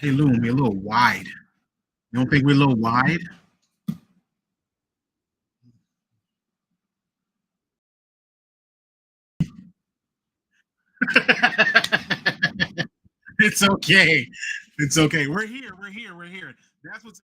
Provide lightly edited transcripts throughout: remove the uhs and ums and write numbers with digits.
Hey, Loom, you're a little wide. You don't think we're a little wide? It's okay. It's okay. We're here. We're here. We're here. That's what's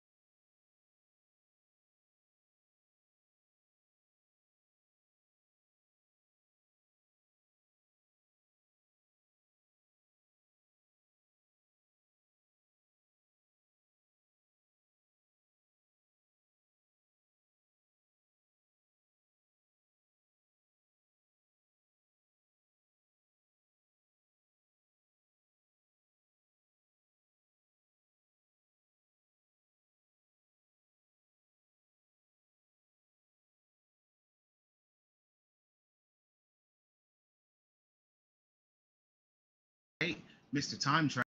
right, Mr. Time Travel.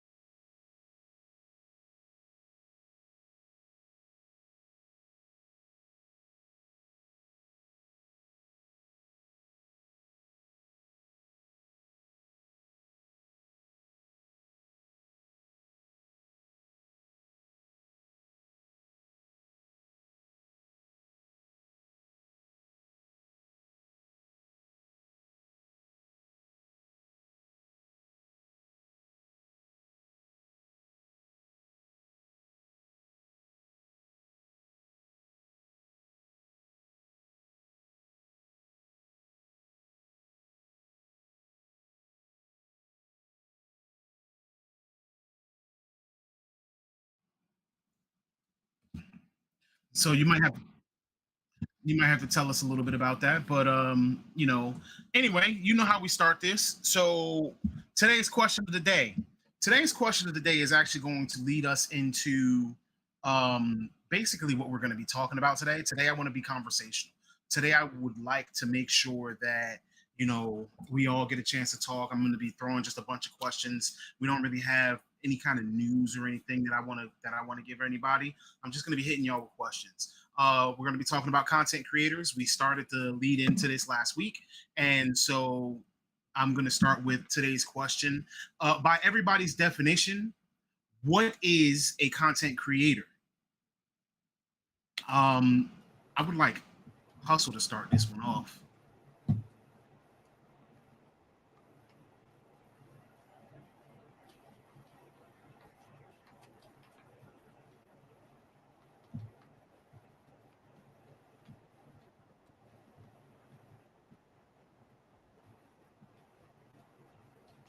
So you might have to tell us a little bit about that. But anyway, you know how we start this. So today's question of the day. Today's question of the day is actually going to lead us into basically what we're going to be talking about today. Today I want to be conversational. Today I would like to make sure that we all get a chance to talk. I'm going to be throwing just a bunch of questions. We don't really have any kind of news or anything that I want to give anybody. I'm just going to be hitting y'all with questions. We're going to be talking about content creators. We started the lead into this last week. And so I'm going to start with today's question. By everybody's definition, what is a content creator? Um, I would like Hustle to start this one off.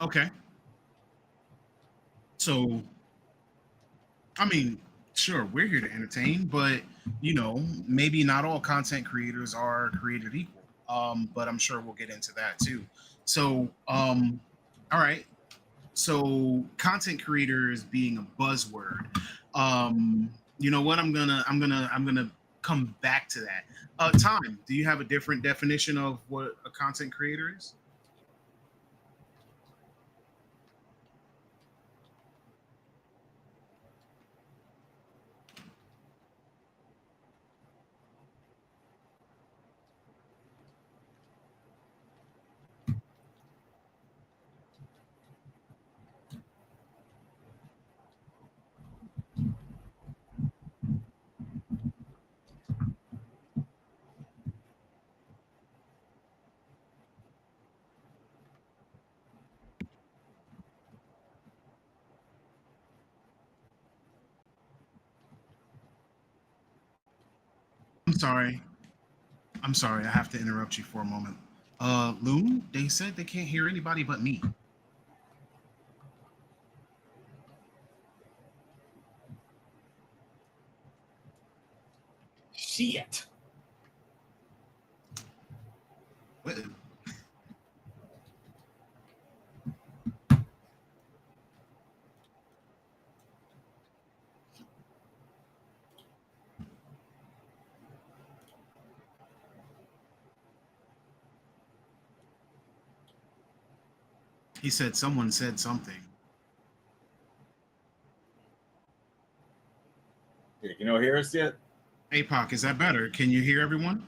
Okay. So, I mean, sure, we're here to entertain, but maybe not all content creators are created equal. But I'm sure we'll get into that too. So, all right. So content creators being a buzzword. You know what? I'm gonna come back to that. Time. Do you have a different definition of what a content creator is? I'm sorry. I'm sorry. I have to interrupt you for a moment. Loon, they said they can't hear anybody but me. Shit. What? He said someone said something. Can you hear us yet? APOC, is that better? Can you hear everyone?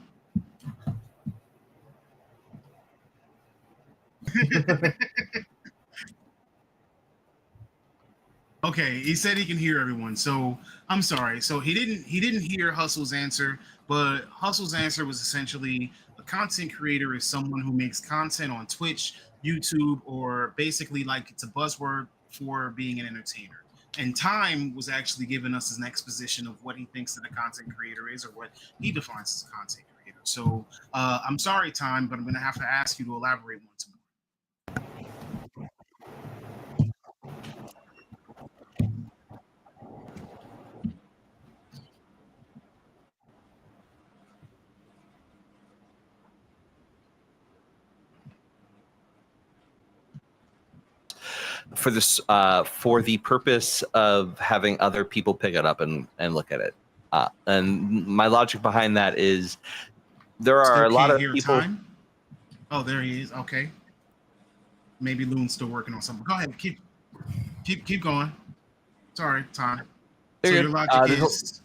Okay, he said he can hear everyone. So I'm sorry. So he didn't hear Hustle's answer, but Hustle's answer was essentially a content creator is someone who makes content on Twitch, YouTube, or basically like it's a buzzword for being an entertainer. And Time was actually giving us his exposition of what he thinks that a content creator is or what he defines as a content creator. So I'm sorry, Time, but I'm gonna have to ask you to elaborate once more. For this, for the purpose of having other people pick it up and look at it. And my logic behind that is there are a lot of people. Time? Oh, there he is. Okay. Maybe Loon's still working on something. Go ahead. Keep going. Sorry, Time. So your logic is.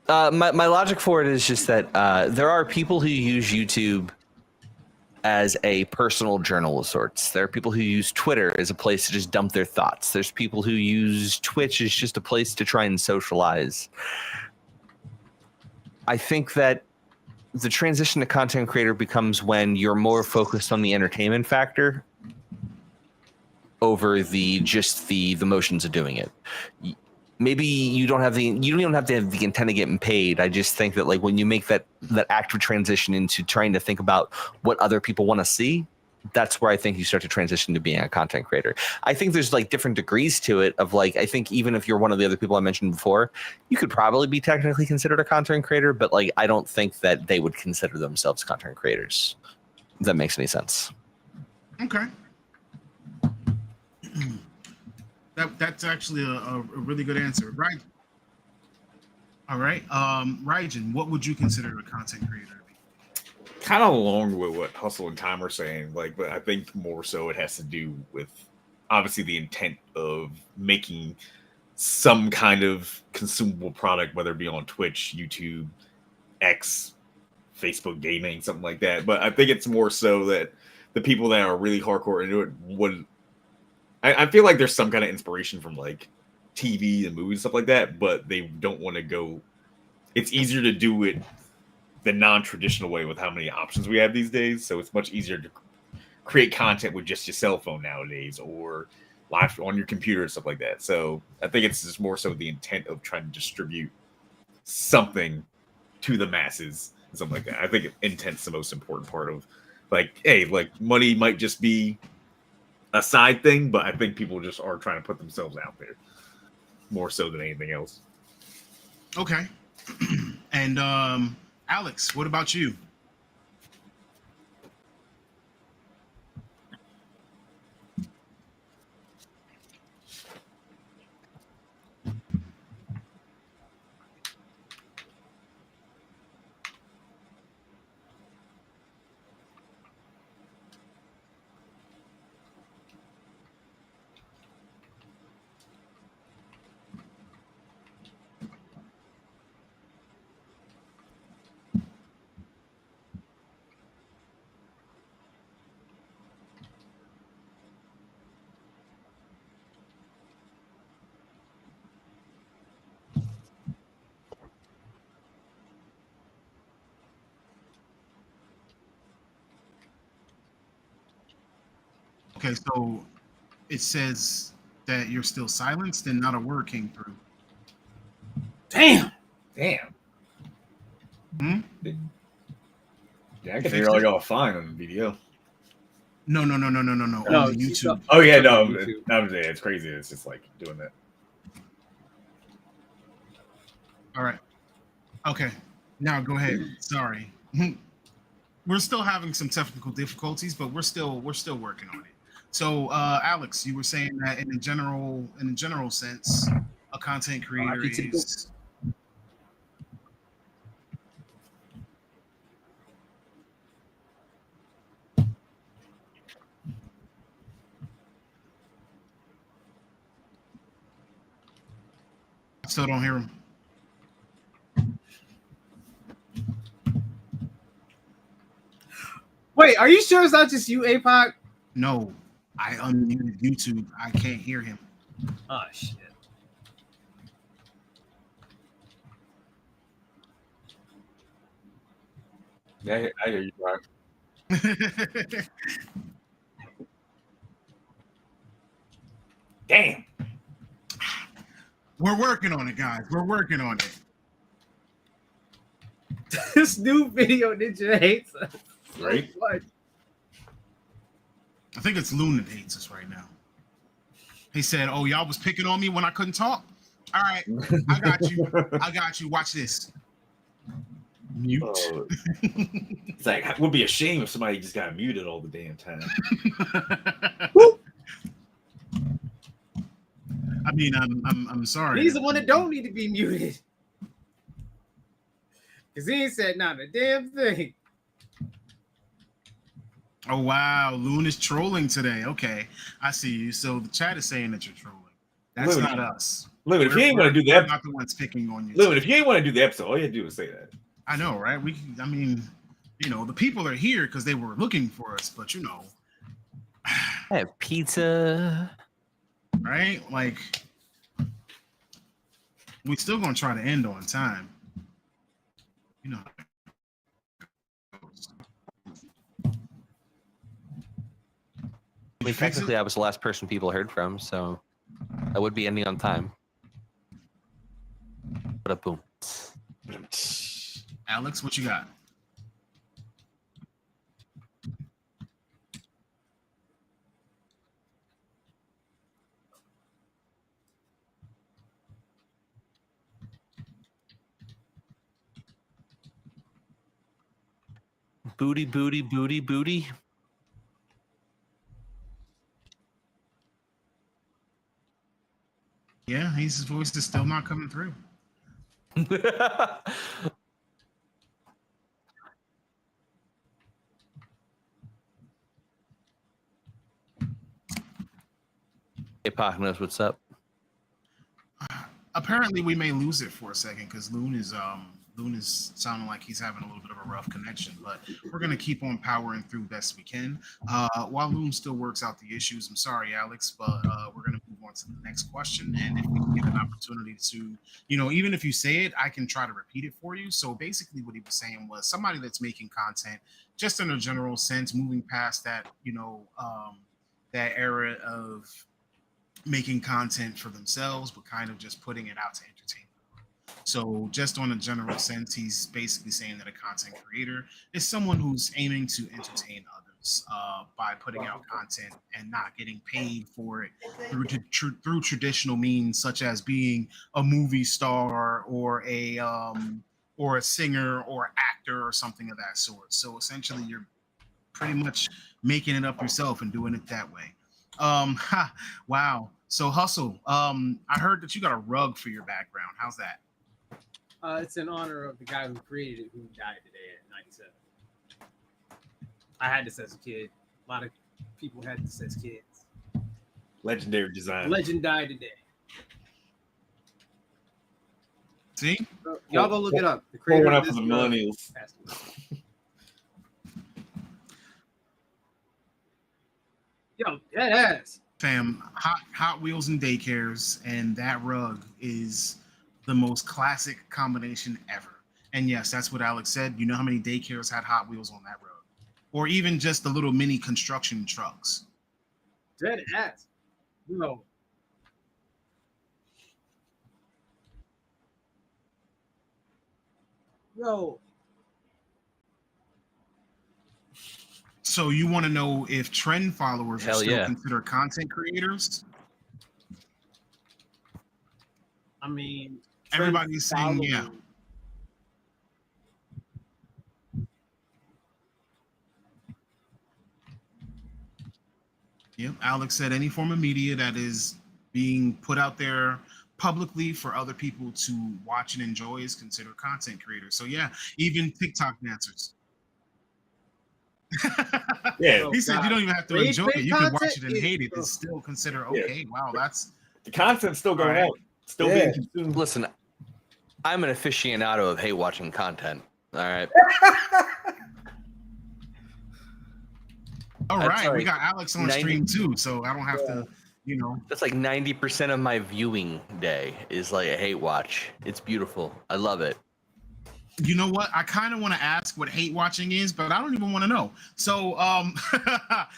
My logic for it is just that there are people who use YouTube as a personal journal of sorts. There are people who use Twitter as a place to just dump their thoughts. There's people who use Twitch as just a place to try and socialize. I think that the transition to content creator becomes when you're more focused on the entertainment factor over the motions of doing it. Maybe you don't even have to have the intent of getting paid. I just think that like when you make that active transition into trying to think about what other people want to see, that's where I think you start to transition to being a content creator. I think there's like different degrees to it of like, I think even if you're one of the other people I mentioned before, you could probably be technically considered a content creator, but like, I don't think that they would consider themselves content creators. If that makes any sense. Okay. That's actually a really good answer, right? All right. Raijin, what would you consider a content creator to be? Kind of along with what Hustle and Time are saying, like, but I think more so it has to do with obviously the intent of making some kind of consumable product, whether it be on Twitch, YouTube, X, Facebook gaming, something like that. But I think it's more so that the people that are really hardcore into it would. I feel like there's some kind of inspiration from like TV and movies and stuff like that, but they don't want to go. It's easier to do it the non-traditional way with how many options we have these days. So it's much easier to create content with just your cell phone nowadays or live on your computer and stuff like that. So I think it's just more so the intent of trying to distribute something to the masses and something like that. I think intent's the most important part of like, hey, like money might just be a side thing, but I think people just are trying to put themselves out there more so than anything else. Okay. And Alex, what about you? Okay, so it says that you're still silenced and not a word came through. Damn. Hmm? Yeah, I can hear all y'all fine on the video. No. No, On the YouTube. Oh yeah, no, it's crazy. It's just like doing that. All right. Okay. Now go ahead. Sorry. We're still having some technical difficulties, but we're still working on it. So, Alex, you were saying that in a general sense, a content creator is. I still don't hear him. Wait, are you sure it's not just you, APOC? No, I unmuted YouTube. I can't hear him. Oh shit. Yeah, I hear you, Brian. Damn. We're working on it, guys. We're working on it. This new video Ninja hates us so Right? much. I think it's Loon that hates us right now. He said, "Oh, y'all was picking on me when I couldn't talk. All right, I got you. I got you. Watch this." Mute. It's like it would be a shame if somebody just got muted all the damn time. I mean, I'm sorry. He's the one that don't need to be muted. Cause he ain't said not a damn thing. Oh wow, Loon is trolling today. Okay, I see you. So the chat is saying that you're trolling. That's Loon, not us. Look, if you ain't want to do We're that, not the ones picking on you. Look, if you ain't want to do the episode, all you have to do is say that. I know, right? I mean, the people are here because they were looking for us, but I have pizza. right? Like, we still gonna try to end on time. You know. I mean, technically, I was the last person people heard from, so I would be ending on time. But boom. Alex, what you got? Booty, booty, booty, booty. Yeah, his voice is still not coming through. Hey, Pac knows what's up. Apparently, we may lose it for a second because Loon is sounding like he's having a little bit of a rough connection, but we're gonna keep on powering through best we can. While Loon still works out the issues, I'm sorry, Alex, but we're gonna move on to the next question. And if we can get an opportunity to, even if you say it, I can try to repeat it for you. So basically, what he was saying was somebody that's making content, just in a general sense, moving past that, that era of making content for themselves, but kind of just putting it out to entertain. So just on a general sense, he's basically saying that a content creator is someone who's aiming to entertain others by putting out content and not getting paid for it through traditional means, such as being a movie star or a singer or actor or something of that sort. So essentially, you're pretty much making it up yourself and doing it that way. Wow. So Hustle, I heard that you got a rug for your background. How's that? It's in honor of the guy who created it, who died today at 97. I had this as a kid. A lot of people had this as kids. Legendary design. Legend died today. See? So, y'all go look it up. The Pour creator one of up for this the rug millennials. passed away. Yo, that ass. Fam, Hot Wheels and daycares, and that rug is the most classic combination ever. And yes, that's what Alex said. You know how many daycares had Hot Wheels on that rug? Or even just the little mini construction trucks. Dead ass. No. Yo. So you want to know if trend followers are Hell still yeah. considered content creators? I mean, Everybody's saying yeah. following- Yep. Alex said any form of media that is being put out there publicly for other people to watch and enjoy is considered content creators. So yeah, even TikTok dancers. Yeah. He said God. you don't even have to Rage enjoy bait it. You can watch content it and is- hate it. It's still considered okay. Wow, that's The content's still going All right. out. Still Yeah. being consumed. Listen, I'm an aficionado of hate watching content. All right. all That's right. We like got Alex on 90 stream too, so I don't have to, You know, That's like 90% of my viewing day is like a hate watch. It's beautiful. I love it. you know what? I kind of want to ask what hate watching is, but I don't even want to know. So,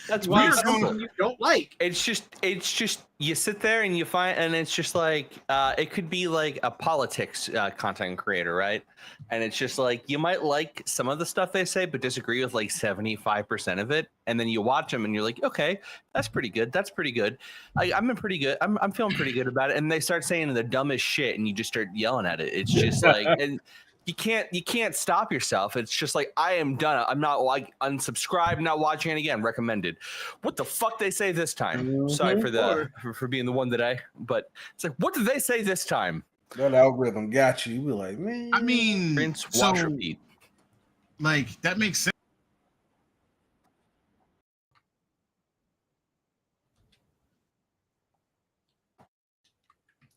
That's Why weird. something you don't like? It's just you sit there and you find, and it's just like it could be like a politics content creator, right? And it's just like you might like some of the stuff they say, but disagree with like 75% of it. And then you watch them and you're like, okay, that's pretty good. That's pretty good. I'm pretty good. I'm feeling pretty good about it. And they start saying the dumbest shit, and you just start yelling at it. It's just like, and you can't stop yourself. It's just like, I am done. I'm not like unsubscribed, not watching it again. Recommended. What the fuck they say this time? Sorry for being the one today, but it's like, what did they say this time? That algorithm got you. You be like, man. I mean, Rinse, so wash, repeat. like that makes sense.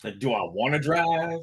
Like, do I want to drive?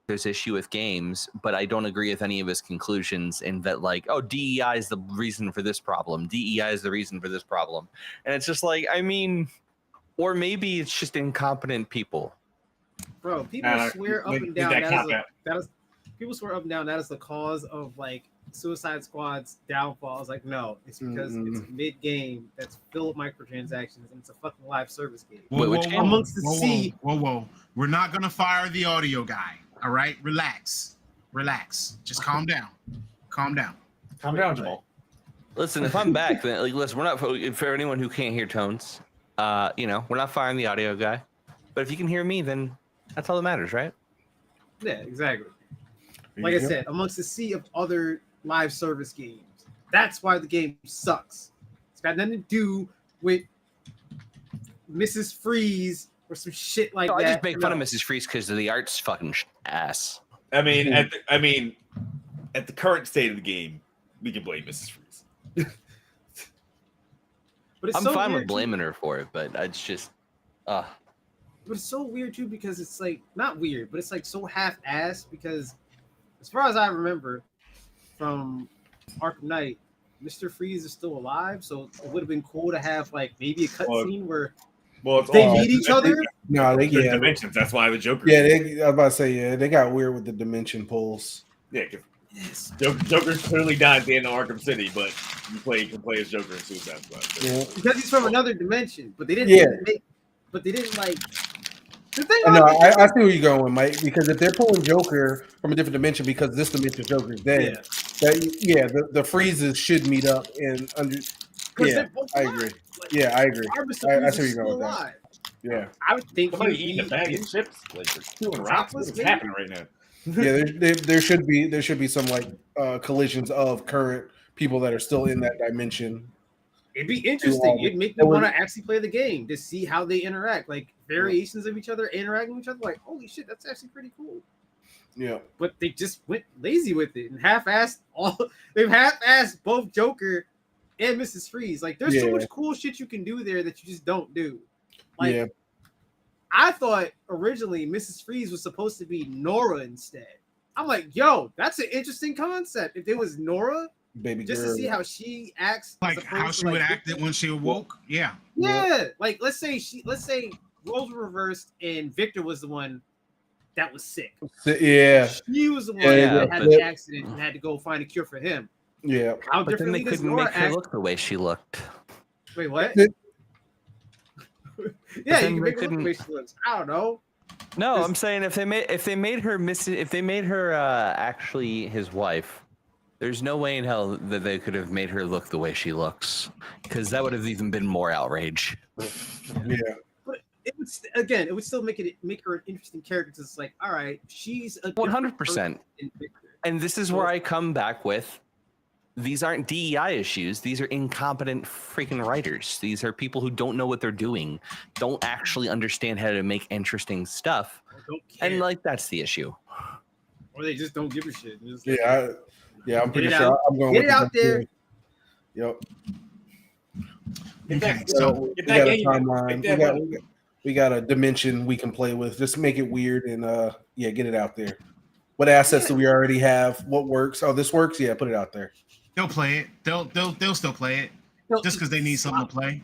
There's issue with games, but I don't agree with any of his conclusions in that, like, oh, DEI is the reason for this problem. DEI is the reason for this problem. And it's just like, I mean, or maybe it's just incompetent people. Bro, people swear up and down that is people swear up and down that is the cause of like Suicide Squad's downfall. I was like, no, it's because it's mid game that's filled with microtransactions and it's a fucking live service game. Amongst the sea. Whoa. We're not gonna fire the audio guy. All right, relax. Just calm down. Calm down, Jamal. Listen, if I'm back, then like, listen, we're not for anyone who can't hear tones. We're not firing the audio guy, but if you can hear me, then that's all that matters, right? Yeah, exactly. Like I said, amongst the sea of other live service games, that's why the game sucks. It's got nothing to do with Mrs. Freeze or some shit like that. I just make fun of Mrs. Freeze because the art's fucking ass. I mean, at the current state of the game, we can blame Mrs. Freeze. But it's I'm so fine weird with blaming her for it, but it's just, But it's so weird too because it's like not weird, but it's like so half-assed because, as far as I remember, from Arkham Knight, Mr. Freeze is still alive, so it would have been cool to have like maybe a cutscene where they meet each other. No, they get dimensions. That's why the Joker. Yeah, I was about to say, they got weird with the dimension pulls. Yeah, because Joker's clearly died at the end of Arkham City, but you can play as Joker in Suicide Squad. So. Yeah. Because he's from another dimension, but they didn't. Yeah. But they didn't like. The thing No, I see where you're going, Mike. Because if they're pulling Joker from a different dimension, because this dimension Joker's dead, the freezes should meet up and under. Yeah, I agree. Like, I agree. I see where you're going with that. Yeah, I would think somebody eating a bag of chips, like they're doing rocks. What's happening right now? Yeah, there should be some like collisions of current people that are still in that dimension. It'd be interesting. It'd make me want to actually play the game to see how they interact, like variations of each other interacting with each other. Like, holy shit, that's actually pretty cool. Yeah, but they just went lazy with it and half-assed all. They've half-assed both Joker and Mrs. Freeze. Like, there's so much cool shit you can do there that you just don't do. Like, I thought originally Mrs. Freeze was supposed to be Nora instead. I'm like, yo, that's an interesting concept. If it was Nora, baby just girl. to see how she acts, like how she would act when she awoke. Yeah. Like let's say roles were reversed and Victor was the one that was sick. Yeah, she was the one that had the accident and had to go find a cure for him. Yeah, how but differently then they does couldn't Nora make her act? look the way she looked. Wait, what? Yeah, you can make her look the way she looks. I don't know. No, I'm saying if they made her actually his wife, There's no way in hell that they could have made her look the way she looks, because that would have even been more outrage. Yeah. But it would still make her an interesting character. Cause it's like, all right, she's a 100%. And this is where I come back with, these aren't DEI issues. These are incompetent freaking writers. These are people who don't know what they're doing, don't actually understand how to make interesting stuff. And like, that's the issue. Or they just don't give a shit. Yeah, I'm pretty sure I'm going get with it out there. Yep. Okay, So so we got a timeline. We got a dimension we can play with. Just make it weird and get it out there. What assets do we already have? What works? Oh, this works. Yeah, put it out there. they'll play it. They'll still play it just because they need something to play.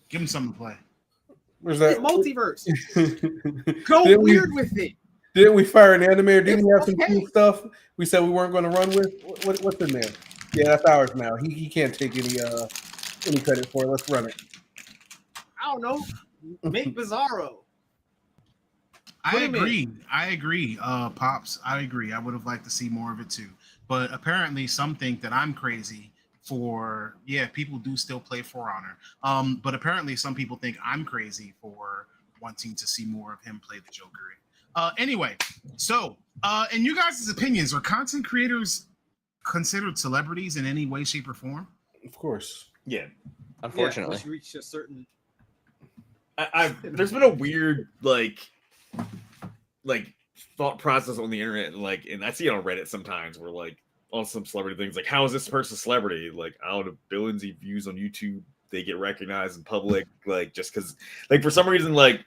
Give them something to play. Where's that? Multiverse. Go weird with it. Didn't we fire an animator? Didn't we have some cool stuff we said we weren't going to run with? What's in there? Yeah, that's ours now. He can't take any credit for it. Let's run it. I don't know. Make Bizarro. I agree. Pops, I agree. I would have liked to see more of it too. But apparently some think that I'm crazy for, people do still play For Honor. But apparently some people think I'm crazy for wanting to see more of him play the Joker. Anyway, so in you guys' opinions, are content creators considered celebrities in any way, shape, or form? Of course. Yeah. Unfortunately. Yeah, reach a certain. There's been a weird like thought process on the internet, and I see it on Reddit sometimes, where like on some celebrity things, like, how is this person a celebrity? Like, out of billions of views on YouTube, they get recognized in public, like, just because, like, for some reason, like,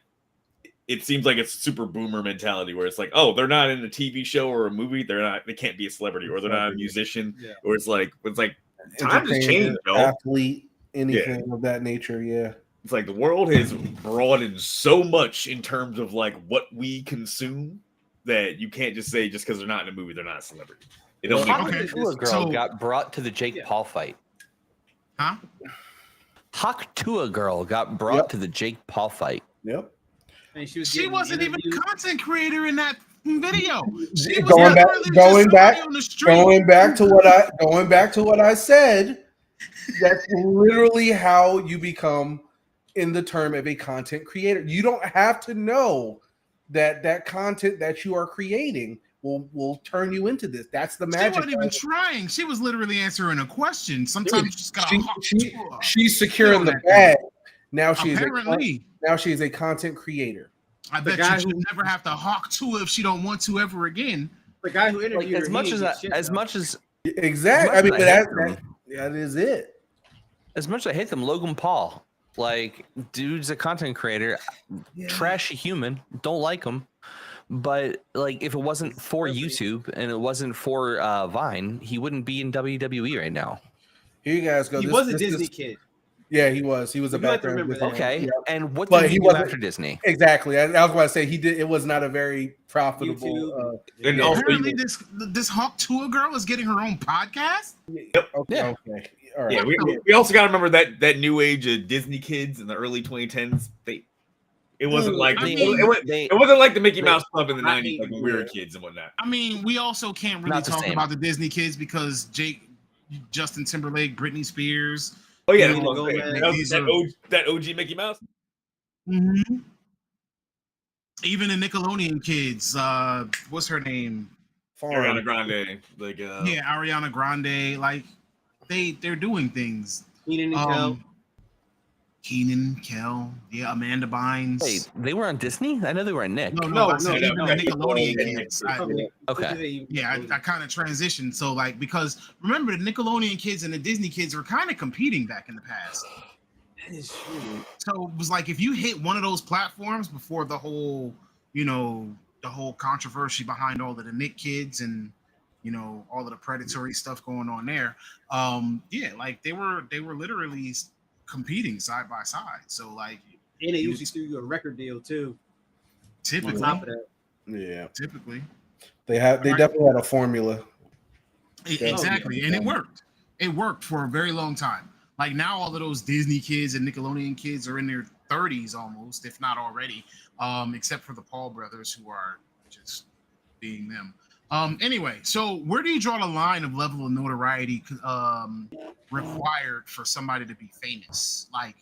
it seems like it's super boomer mentality where it's like, oh, they're not in a TV show or a movie, they can't be a celebrity, or they're not a musician, or it's like times has changed, athlete, anything of that nature. Yeah, it's like the world has broadened so much in terms of like what we consume that you can't just say just because they're not in a movie they're not a celebrity. It don't Hawk Tua girl got brought to the Jake Paul fight. Huh? Hawk Tua girl got brought to the Jake Paul fight. Yep. And she wasn't even a content creator in that video. She was going back to what I said. That's literally how you become in the term of a content creator. You don't have to know that content that you are creating will turn you into this. That's the magic. She wasn't even trying. She was literally answering a question. Sometimes she's securing the bag. Now she's apparently a content creator. I bet you she'll never have to hawk to if she don't want to ever again. The guy who interviewed her, exactly. I mean, that is it. As much as I hate them, Logan Paul, like, dude's a content creator, trashy human, don't like him. But like, if it wasn't for YouTube and it wasn't for Vine, he wouldn't be in WWE right now. Here you guys go. He was a Disney kid. Yeah, he was. He was a background. Okay, yeah. And what but did he do after Disney? Exactly. I was going to say he did. It was not a very profitable. And apparently, this Hawk Tua girl is getting her own podcast. Yep. Okay. Yeah. Okay. All right. Yeah. We also got to remember that new age of Disney kids in the early 2010s. It wasn't like it wasn't like the Mickey Mouse Club in the 90s, like when we were kids and whatnot. I mean, we also can't really talk about the Disney kids because Justin Timberlake, Britney Spears. Oh yeah, that OG Mickey Mouse. Mm-hmm. Even the Nickelodeon kids. What's her name? Ariana Grande. Ariana Grande. Like they're doing things. Keenan, Kel, Amanda Bynes. Wait, they were on Disney? I know they were on Nick. No, even the Nickelodeon kids. Okay. I kind of transitioned. So, like, because remember, the Nickelodeon kids and the Disney kids were kind of competing back in the past. That is true. So it was like, if you hit one of those platforms before the whole controversy behind all of the Nick kids and, all of the predatory stuff going on there. Like they were literally competing side by side. So like, and they usually do you a record deal too. Typically, on top of that. Yeah. Typically, they definitely had a formula. Exactly, and it worked. It worked for a very long time. Like now, all of those Disney kids and Nickelodeon kids are in their 30s almost, if not already. Except for the Paul brothers, who are just being them. Anyway, so where do you draw the line of level of notoriety required for somebody to be famous, like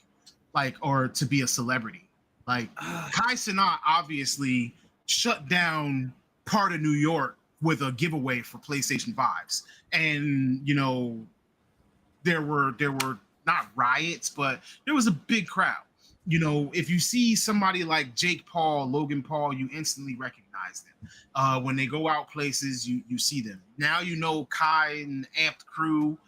or to be a celebrity? Like Kai Cenat obviously shut down part of New York with a giveaway for PlayStation 5s, and there were not riots, but there was a big crowd. If you see somebody like Jake Paul, Logan Paul, you instantly recognize them. When they go out places, you see them. Now Kai and Amped Crew.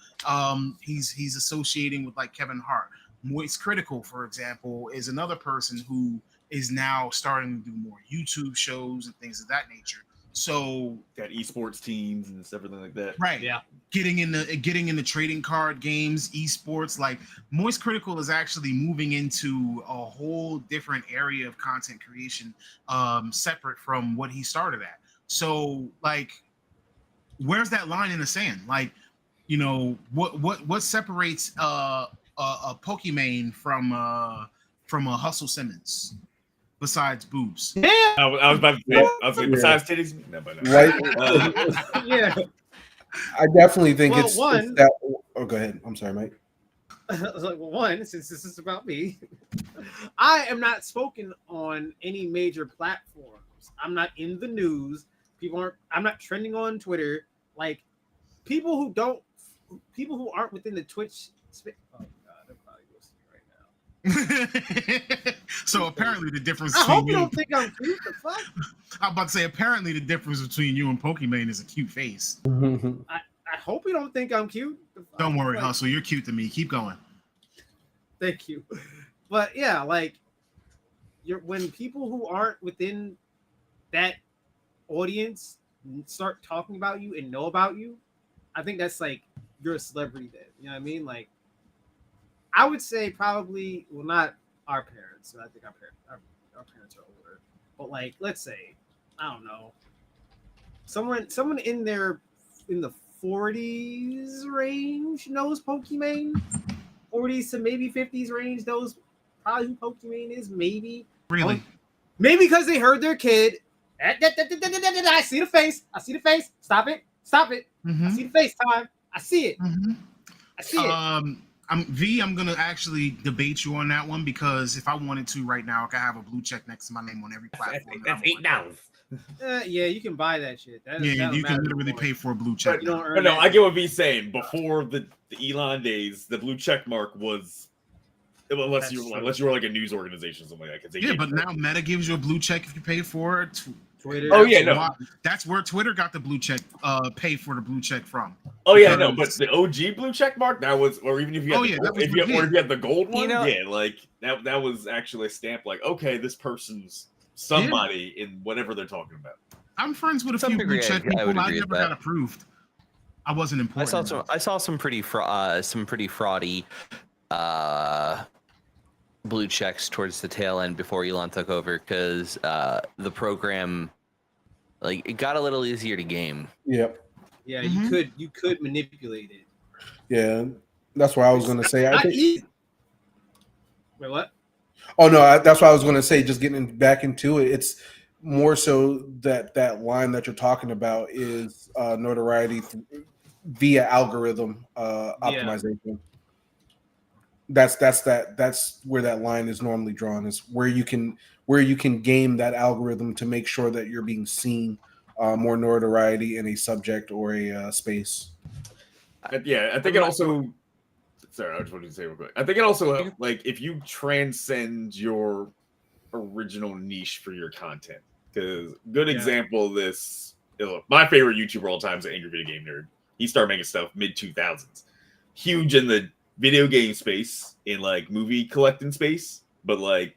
He's associating with like Kevin Hart. Moist Critical, for example, is another person who is now starting to do more YouTube shows and things of that nature. So got esports teams and everything like that. Right. Yeah. Getting in the trading card games, esports. Like Moist Critical is actually moving into a whole different area of content creation, separate from what he started at. So like, where's that line in the sand? Like, what separates a Pokimane from a Hustle Simmons? Besides boobs. Yeah. I was about to say, besides titties. No, but no. Right? Yeah. I definitely think Well, it's one- that. Oh, go ahead. I'm sorry, Mike. I was like, well, one, since this is about me, I am not spoken on any major platforms. I'm not in the news. I'm not trending on Twitter. Like people who aren't within the Twitch. Oh God, they're probably listening right now. So apparently the difference I between hope you don't think I'm cute. The fuck? I'm about to say apparently the difference between you and Pokimane is a cute face. I hope you don't think I'm cute. The fuck? Don't worry, Like, Hustle, you're cute to me. Keep going. Thank you. But yeah, like when people who aren't within that audience start talking about you and know about you, I think that's like you're a celebrity then. You know what I mean? Like I would say probably, well, not our parents. I think our parents are older. But like, let's say, I don't know, someone in the 40s range knows Pokimane. 40s to maybe 50s range knows probably who Pokimane is. Maybe. Really? Maybe because they heard their kid. I see the face. I see the face. Stop it. Stop it. I see the face time. I see it. I see it. I'm gonna actually debate you on that one because if I wanted to right now, I could have a blue check next to my name on every platform. That's $8. Yeah, you can buy that shit. Yeah, you can literally pay for a blue check. You don't But earn no, that. I get what V's saying. Before the Elon days, the blue check mark was unless you were like a news organization or something like that. Yeah, but now Meta gives you a blue check if you pay for it. Twitter. Oh yeah, no. That's where Twitter got the blue check, pay for the blue check from. Oh yeah, no. But the OG blue check mark, that was, or even if you had, if you had the gold one, yeah, like that was actually a stamp. Like, okay, this person's somebody in whatever they're talking about. I'm friends with a Some few degree, blue check I people. would I agree never with got that. approved. I wasn't important. I saw some pretty fraudy blue checks towards the tail end before Elon took over because the program, like, it got a little easier to game. Yep. Yeah, Mhm. you could manipulate it. Yeah. That's what I was going to say. I think. Wait, what? Oh no, that's what I was going to say. Just getting back into it, it's more so that line that you're talking about is notoriety via algorithm optimization. That's where that line is normally drawn. Is where you can game that algorithm to make sure that you're being seen more notoriety in a subject or a space. Yeah, I think it also. Sorry, I just wanted to say real quick. I think it also, like, if you transcend your original niche for your content, because good example of this, my favorite YouTuber of all time is Angry Video Game Nerd. He started making stuff mid 2000s, huge in the video game space, in like movie collecting space, but like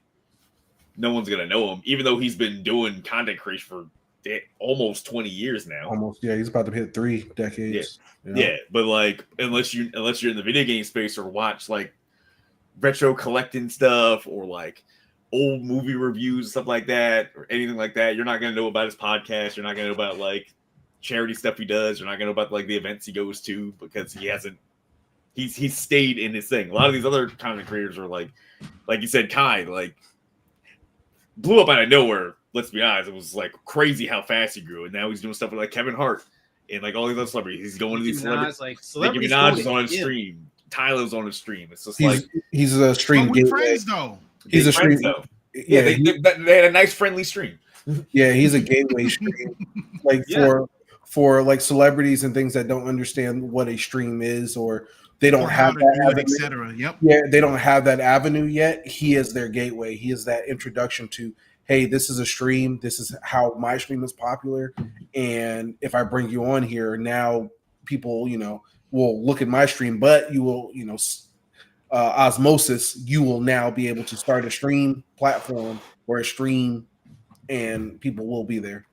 no one's gonna know him, even though he's been doing content creation for almost 20 years now. Almost, yeah. He's about to hit 3 decades. Yeah, but like unless you're in the video game space or watch like retro collecting stuff or like old movie reviews and stuff like that or anything like that, you're not gonna know about his podcast. You're not gonna know about like charity stuff he does. You're not gonna know about like the events he goes to because he's stayed in his thing. A lot of these other content creators are like you said, Kai, like blew up out of nowhere let's be honest, it was like crazy how fast he grew, and now he's doing stuff with like Kevin Hart and like all these other celebrities. He's going to these celebrities. Like Nicki celebrities Minaj is on his stream. Tyler's on his stream. It's just he's a stream gateway. Friends though. He's a stream. Though. Yeah, they had a nice friendly stream. Yeah, he's a gateway stream. Like for like celebrities and things that don't understand what a stream is, or they don't have that, etc. Yep. Yeah, they don't have that avenue yet. He is their gateway. He is that introduction to, hey, this is a stream. This is how my stream is popular. And if I bring you on here, now people, will look at my stream, but you will, osmosis, you will now be able to start a stream platform or a stream, and people will be there.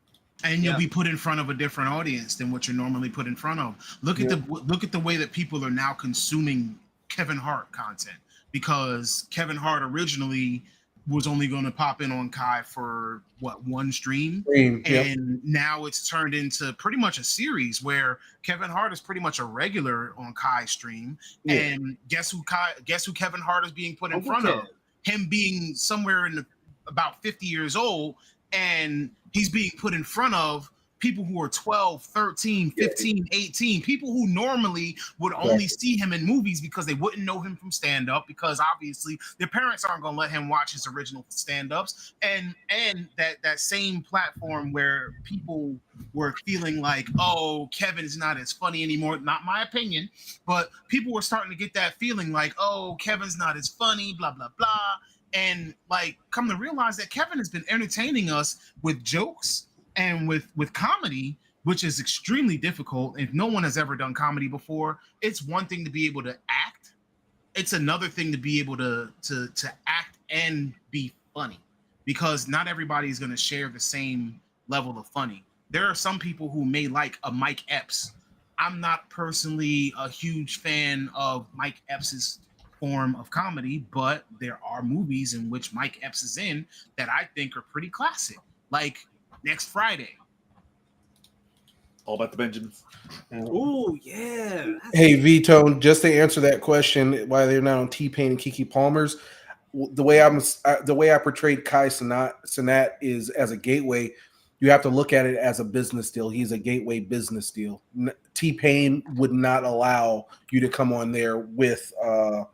And you'll be put in front of a different audience than what you're normally put in front of. Look at the way that people are now consuming Kevin Hart content, because Kevin Hart originally was only going to pop in on Kai for one stream, and now it's turned into pretty much a series where Kevin Hart is pretty much a regular on Kai's stream. And guess who Kevin Hart is being put in front of? Him being somewhere in about 50 years old, and he's being put in front of people who are 12, 13, 15, 18, people who normally would only see him in movies because they wouldn't know him from stand-up, because obviously their parents aren't going to let him watch his original stand-ups. And that same platform where people were feeling like, oh, Kevin's not as funny anymore. Not my opinion, but people were starting to get that feeling like, oh, Kevin's not as funny, blah, blah, blah. And like, come to realize that Kevin has been entertaining us with jokes and with comedy, which is extremely difficult. If no one has ever done comedy before, it's one thing to be able to act. It's another thing to be able to act and be funny, because not everybody is going to share the same level of funny. There are some people who may like a Mike Epps. I'm not personally a huge fan of Mike Epps' form of comedy, but there are movies in which Mike Epps is in that I think are pretty classic, like Next Friday. All About the Benjamins. Oh yeah. Hey V-Tone, just to answer that question, why they're not on T-Pain and Keke Palmer's, the way I portrayed Kai Cenat is as a gateway. You have to look at it as a business deal. He's a gateway business deal. T-Pain would not allow you to come on there with a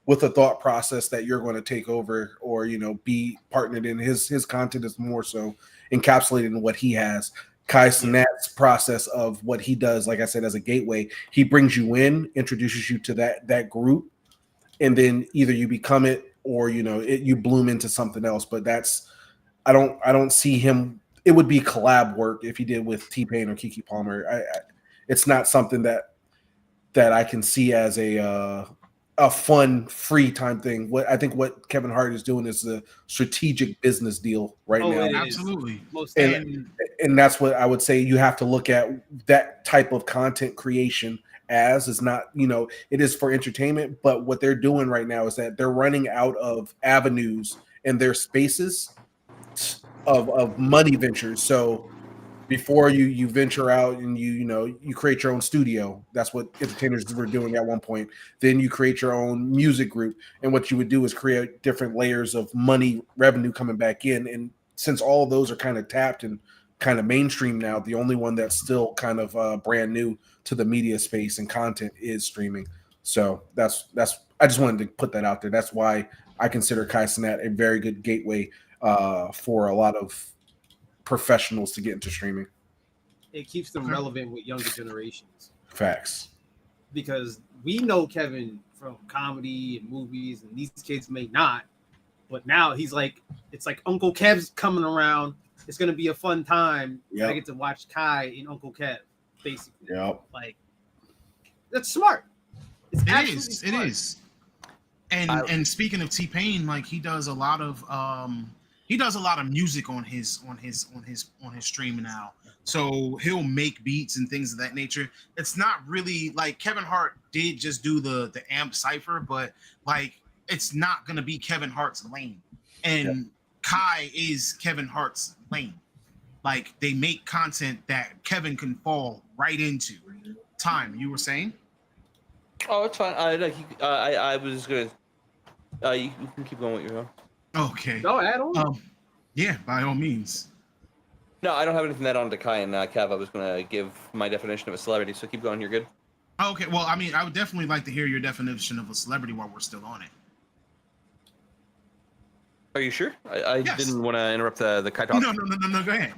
thought process that you're going to take over or be partnered in. His content is more so encapsulated in what he has. Kai Cenat's process of what he does, like I said, as a gateway, he brings you in, introduces you to that group, and then either you become it or you bloom into something else. But I don't see him. It would be collab work if he did with T-Pain or Keke Palmer. It's not something that I can see as a fun free time thing. I think what Kevin Hart is doing is a strategic business deal right now. Absolutely. And that's what I would say. You have to look at that type of content creation as is not, it is for entertainment, but what they're doing right now is that they're running out of avenues in their spaces of money ventures. So before you venture out and you create your own studio. That's what entertainers were doing at one point. Then you create your own music group, and what you would do is create different layers of money revenue coming back in. And since all of those are kind of tapped and kind of mainstream now, the only one that's still kind of brand new to the media space and content is streaming. So that's I just wanted to put that out there. That's why I consider Kai Cenat a very good gateway for a lot of professionals to get into streaming. It keeps them relevant with younger generations. Facts. Because we know Kevin from comedy and movies, and these kids may not. But now it's like Uncle Kev's coming around. It's gonna be a fun time. Yep. I get to watch Kai and Uncle Kev, basically. Yep. Like, that's smart. It is. And speaking of T-Pain, like he does a lot of music on his stream now. So he'll make beats and things of that nature. It's not really like Kevin Hart did just do the amp cipher, but like it's not gonna be Kevin Hart's lane. And Kai is Kevin Hart's lane. Like they make content that Kevin can fall right into. Time, you were saying? Oh, it's fine. I was gonna. You can keep going what you're on. Okay. No, add on. Yeah, by all means. No, I don't have anything to add on to Kai and Kev. I was going to give my definition of a celebrity, so keep going. You're good. Okay, well, I mean, I would definitely like to hear your definition of a celebrity while we're still on it. Are you sure? I Yes. didn't want to interrupt the Kai talk. No, go ahead.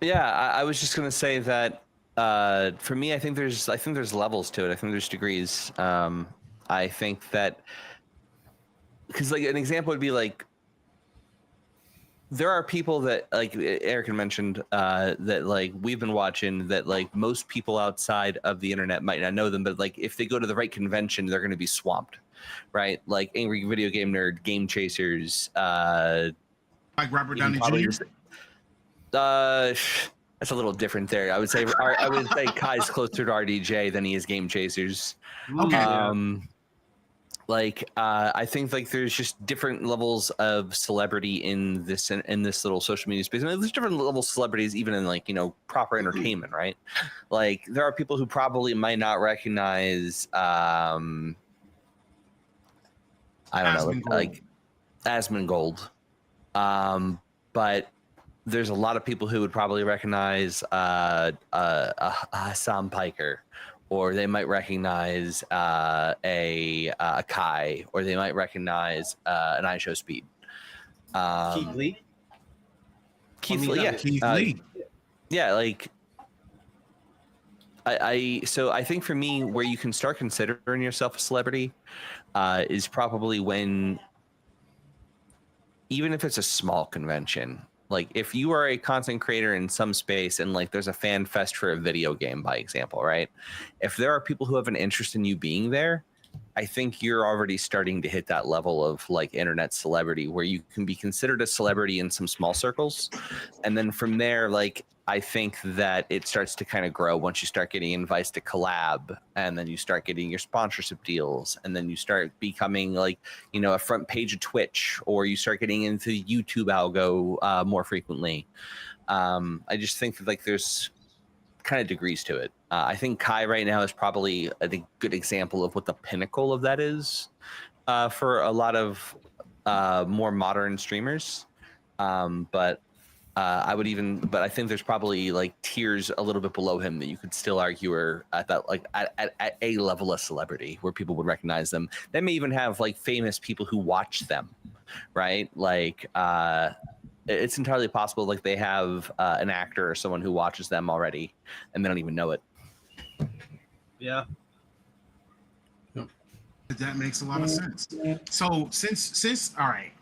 Yeah, I was just gonna say that for me, I think there's levels to it. I think there's degrees. I think that because like an example would be like there are people that like Eric had mentioned that like we've been watching that like most people outside of the internet might not know them, but like if they go to the right convention, they're going to be swamped, right? Like Angry Video Game Nerd, Game Chasers, Like Robert Downey Jr. That's a little different there. I would say Kai's closer to RDJ than he is Game Chasers. Okay. I think like there's just different levels of celebrity in this little social media space. I mean, there's different levels of celebrities even in like, you know, proper entertainment, right? Like there are people who probably might not recognize I don't know, like Asmongold. But there's a lot of people who would probably recognize Hassan Piker, or they might recognize a Kai, or they might recognize an iShow Speed. Keith Lee. Keith Lee. Yeah, like so I think for me, where you can start considering yourself a celebrity is probably when, even if it's a small convention, like if you are a content creator in some space and like there's a fan fest for a video game, by example, right? If there are people who have an interest in you being there, I think you're already starting to hit that level of like internet celebrity where you can be considered a celebrity in some small circles. And then from there, like, I think that it starts to kind of grow once you start getting invites to collab, and then you start getting your sponsorship deals, and then you start becoming like, you know, a front page of Twitch, or you start getting into YouTube algo more frequently. I just think that like there's kind of degrees to it. I think Kai right now is probably a good example of what the pinnacle of that is for a lot of more modern streamers. But I think there's probably like tiers a little bit below him that you could still argue are at that like at a level of celebrity where people would recognize them. They may even have like famous people who watch them, right? Like it's entirely possible like they have an actor or someone who watches them already and they don't even know it. Yeah. That makes a lot of sense. So since all right,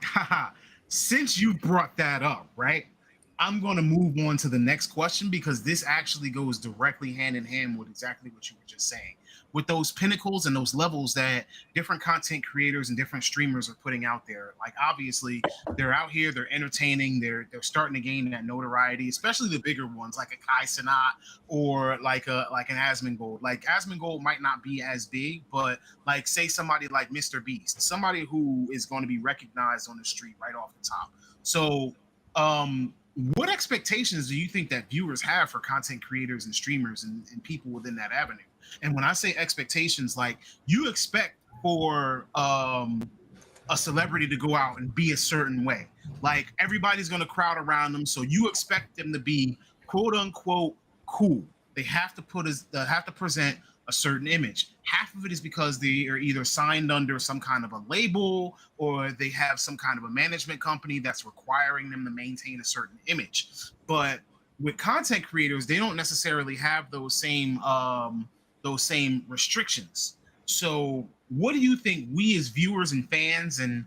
since you brought that up, right? I'm going to move on to the next question because this actually goes directly hand in hand with exactly what you were just saying. With those pinnacles and those levels that different content creators and different streamers are putting out there, like obviously they're out here, they're entertaining, they're starting to gain that notoriety, especially the bigger ones like a Kai Cenat or like an Asmongold. Like Asmongold might not be as big, but like say somebody like Mr. Beast, somebody who is going to be recognized on the street right off the top. So what expectations do you think that viewers have for content creators and streamers and people within that avenue? And when I say expectations, like you expect for a celebrity to go out and be a certain way, like everybody's going to crowd around them. So you expect them to be quote unquote cool. They have to present a certain image. Half of it is because they are either signed under some kind of a label or they have some kind of a management company that's requiring them to maintain a certain image. But with content creators, they don't necessarily have those same restrictions. So what do you think we as viewers and fans and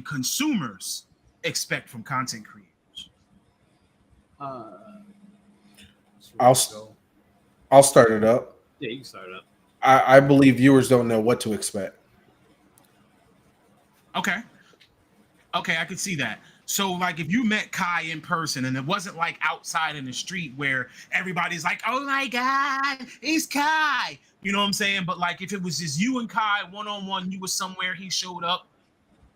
consumers expect from content creators? I'll start it up. Yeah, you can start it up. I believe viewers don't know what to expect. Okay, I could see that. So, like, if you met Kai in person and it wasn't like outside in the street where everybody's like, "Oh my God, it's Kai," you know what I'm saying? But like, if it was just you and Kai one-on-one, you were somewhere, he showed up,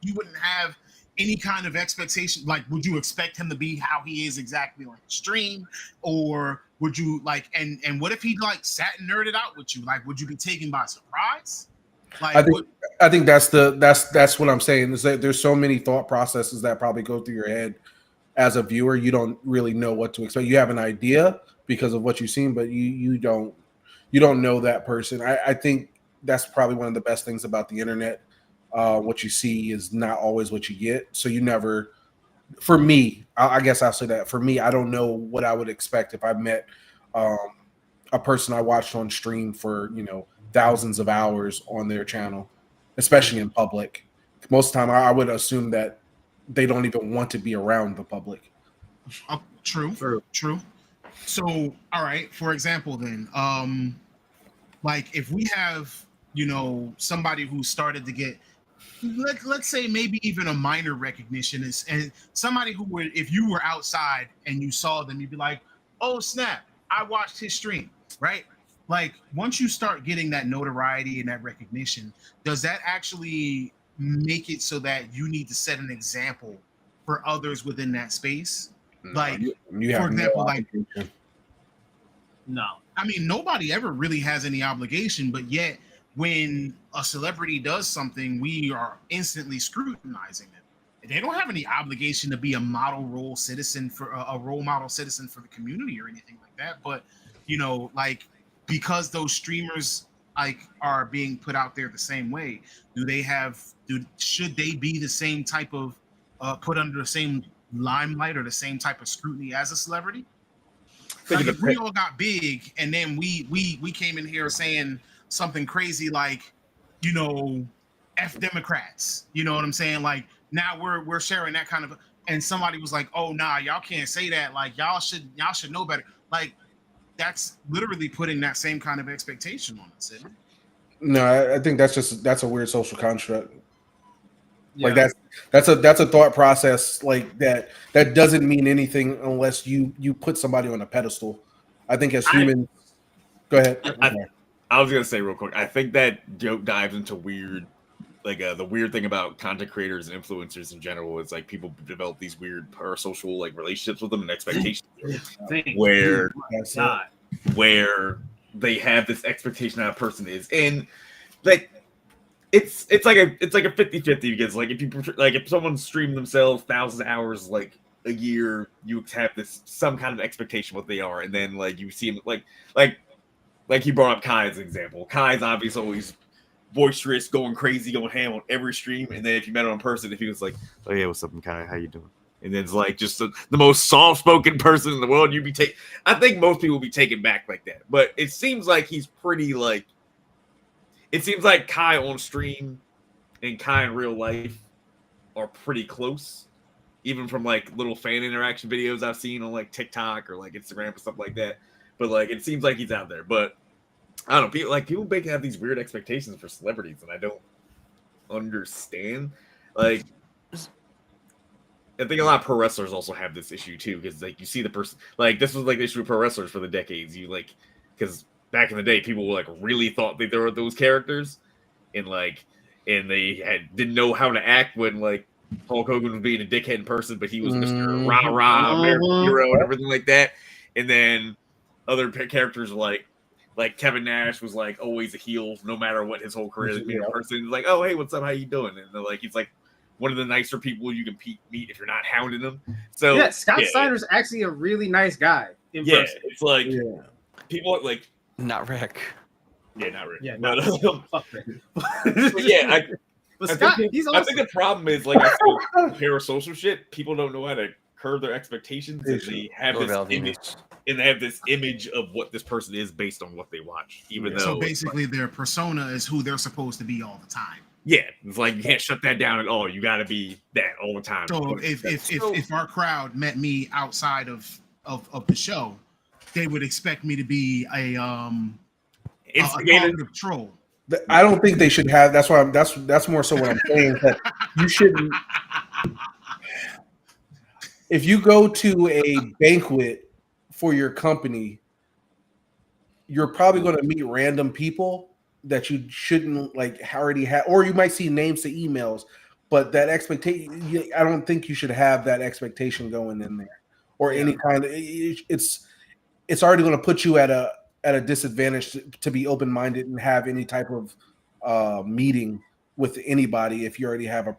you wouldn't have any kind of expectation. Like, would you expect him to be how he is exactly on the stream, or would you like? And what if he like sat and nerded out with you? Like, would you be taken by surprise? Like, I think that's what I'm saying. Is that there's so many thought processes that probably go through your head as a viewer, you don't really know what to expect. You have an idea because of what you've seen, but you don't know that person. I think that's probably one of the best things about the internet. What you see is not always what you get. So you never, for me, I guess I'll say that for me, I don't know what I would expect if I met a person I watched on stream for, thousands of hours on their channel, especially in public. Most of the time I would assume that they don't even want to be around the public. True. So, all right, for example, then, like if we have, somebody who started to get, let's say maybe even a minor recognition is, and somebody who would, if you were outside and you saw them, you'd be like, oh snap, I watched his stream, right? Like once you start getting that notoriety and that recognition, does that actually make it so that you need to set an example for others within that space? Like, for example, like, no, I mean, nobody ever really has any obligation, but yet when a celebrity does something, we are instantly scrutinizing them. They don't have any obligation to be a model role citizen for a role model citizen for the community or anything like that. But, like, because those streamers like are being put out there the same way, should they be the same type of put under the same limelight or the same type of scrutiny as a celebrity? Like if we all got big and then we came in here saying something crazy like, F Democrats, you know what I'm saying? Like now we're sharing that kind of, and somebody was like, oh nah, y'all can't say that. Like y'all should know better. Like that's literally putting that same kind of expectation on us, isn't it? No, I think that's a weird social construct. Yeah. Like that's a thought process like that doesn't mean anything unless you put somebody on a pedestal. I think as humans, go ahead. I was gonna say real quick. I think that joke dives into weird, like the weird thing about content creators and influencers in general is like people develop these weird parasocial like relationships with them and expectations where they have this expectation that a person is, and like it's like a 50-50 because like if someone streamed themselves thousands of hours like a year, you have this some kind of expectation what they are, and then like you see them like he brought up Kai as an example. Kai's obviously always boisterous, going crazy, going ham on every stream, and then if you met him in person, if he was like, oh yeah, what's up, Kai, how you doing? And then it's like just the most soft-spoken person in the world, I think most people will be taken back like that. But it seems like he's pretty like, it seems like Kai on stream and Kai in real life are pretty close, even from like little fan interaction videos I've seen on like TikTok or like Instagram or stuff like that. But like it seems like he's out there. But I don't know, people have these weird expectations for celebrities, and I don't understand. Like, I think a lot of pro wrestlers also have this issue too, because like you see the person, like this was like the issue with pro wrestlers for the decades. You like, because back in the day, people like really thought that they were those characters, and they didn't know how to act when like Hulk Hogan was being a dickhead in person, but he was Mr. Rah Rah American hero and everything like that. And then other characters like Kevin Nash was like always a heel no matter what his whole career is being a person. He's like, oh hey, what's up? How you doing? And they're like, he's like one of the nicer people you can meet if you're not hounding them. So yeah, Scott Steiner's actually a really nice guy. In person. It's like people like not Rick. Yeah, not Rick. Yeah, fuck Rick. I think the problem is like I feel parasocial shit. People don't know how to curb their expectations, and they have this image of what this person is based on what they watch. Even though so basically their persona is who they're supposed to be all the time. Yeah, it's like you can't shut that down at all. You got to be that all the time. So if our crowd met me outside of the show, they would expect me to be a talkative troll. I don't think they should have. That's why that's more so what I'm saying. That you shouldn't. If you go to a banquet for your company, you're probably going to meet random people that you shouldn't like already have, or you might see names to emails, but that expectation, I don't think you should have that expectation going in there, or any kind of. It's already going to put you at a disadvantage to be open-minded and have any type of meeting with anybody if you already have a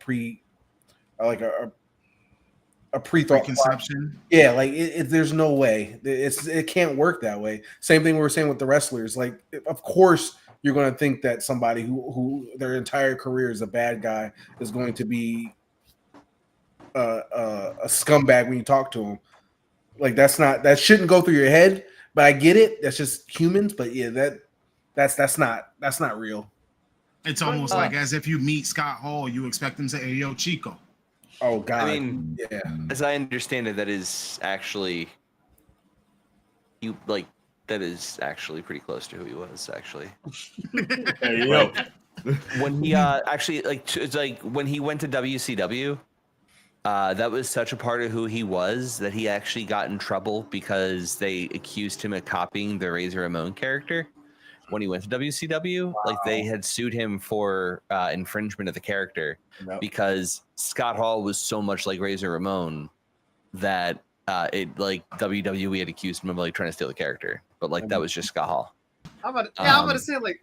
a pre-thought preconception. Yeah, like there's no way it can't work that way. Same thing we were saying with the wrestlers. Like, of course, you're going to think that somebody who their entire career is a bad guy is going to be a scumbag when you talk to him. Like, that shouldn't go through your head. But I get it. That's just humans. But yeah, that's not real. It's almost like as if you meet Scott Hall, you expect him to say, "Hey, yo, Chico." Oh God! I mean, yeah. As I understand it, that is actually pretty close to who he was. Actually, There you go. when he it's like when he went to WCW, that was such a part of who he was that he actually got in trouble because they accused him of copying the Razor Ramon character. When he went to WCW, like they had sued him for infringement of the character because Scott Hall was so much like Razor Ramon that WWE had accused him of like trying to steal the character, but like that was just Scott Hall. I'm about to say like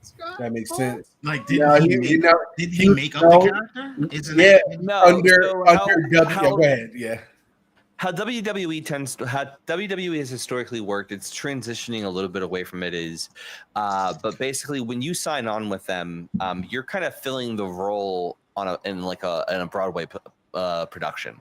Scott That makes Hall? sense. Like, Did he make up the character? Isn't Yeah, that No, under how go ahead. Yeah. how WWE has historically worked, it's transitioning a little bit away from it is, but basically when you sign on with them, you're kind of filling the role in a Broadway production.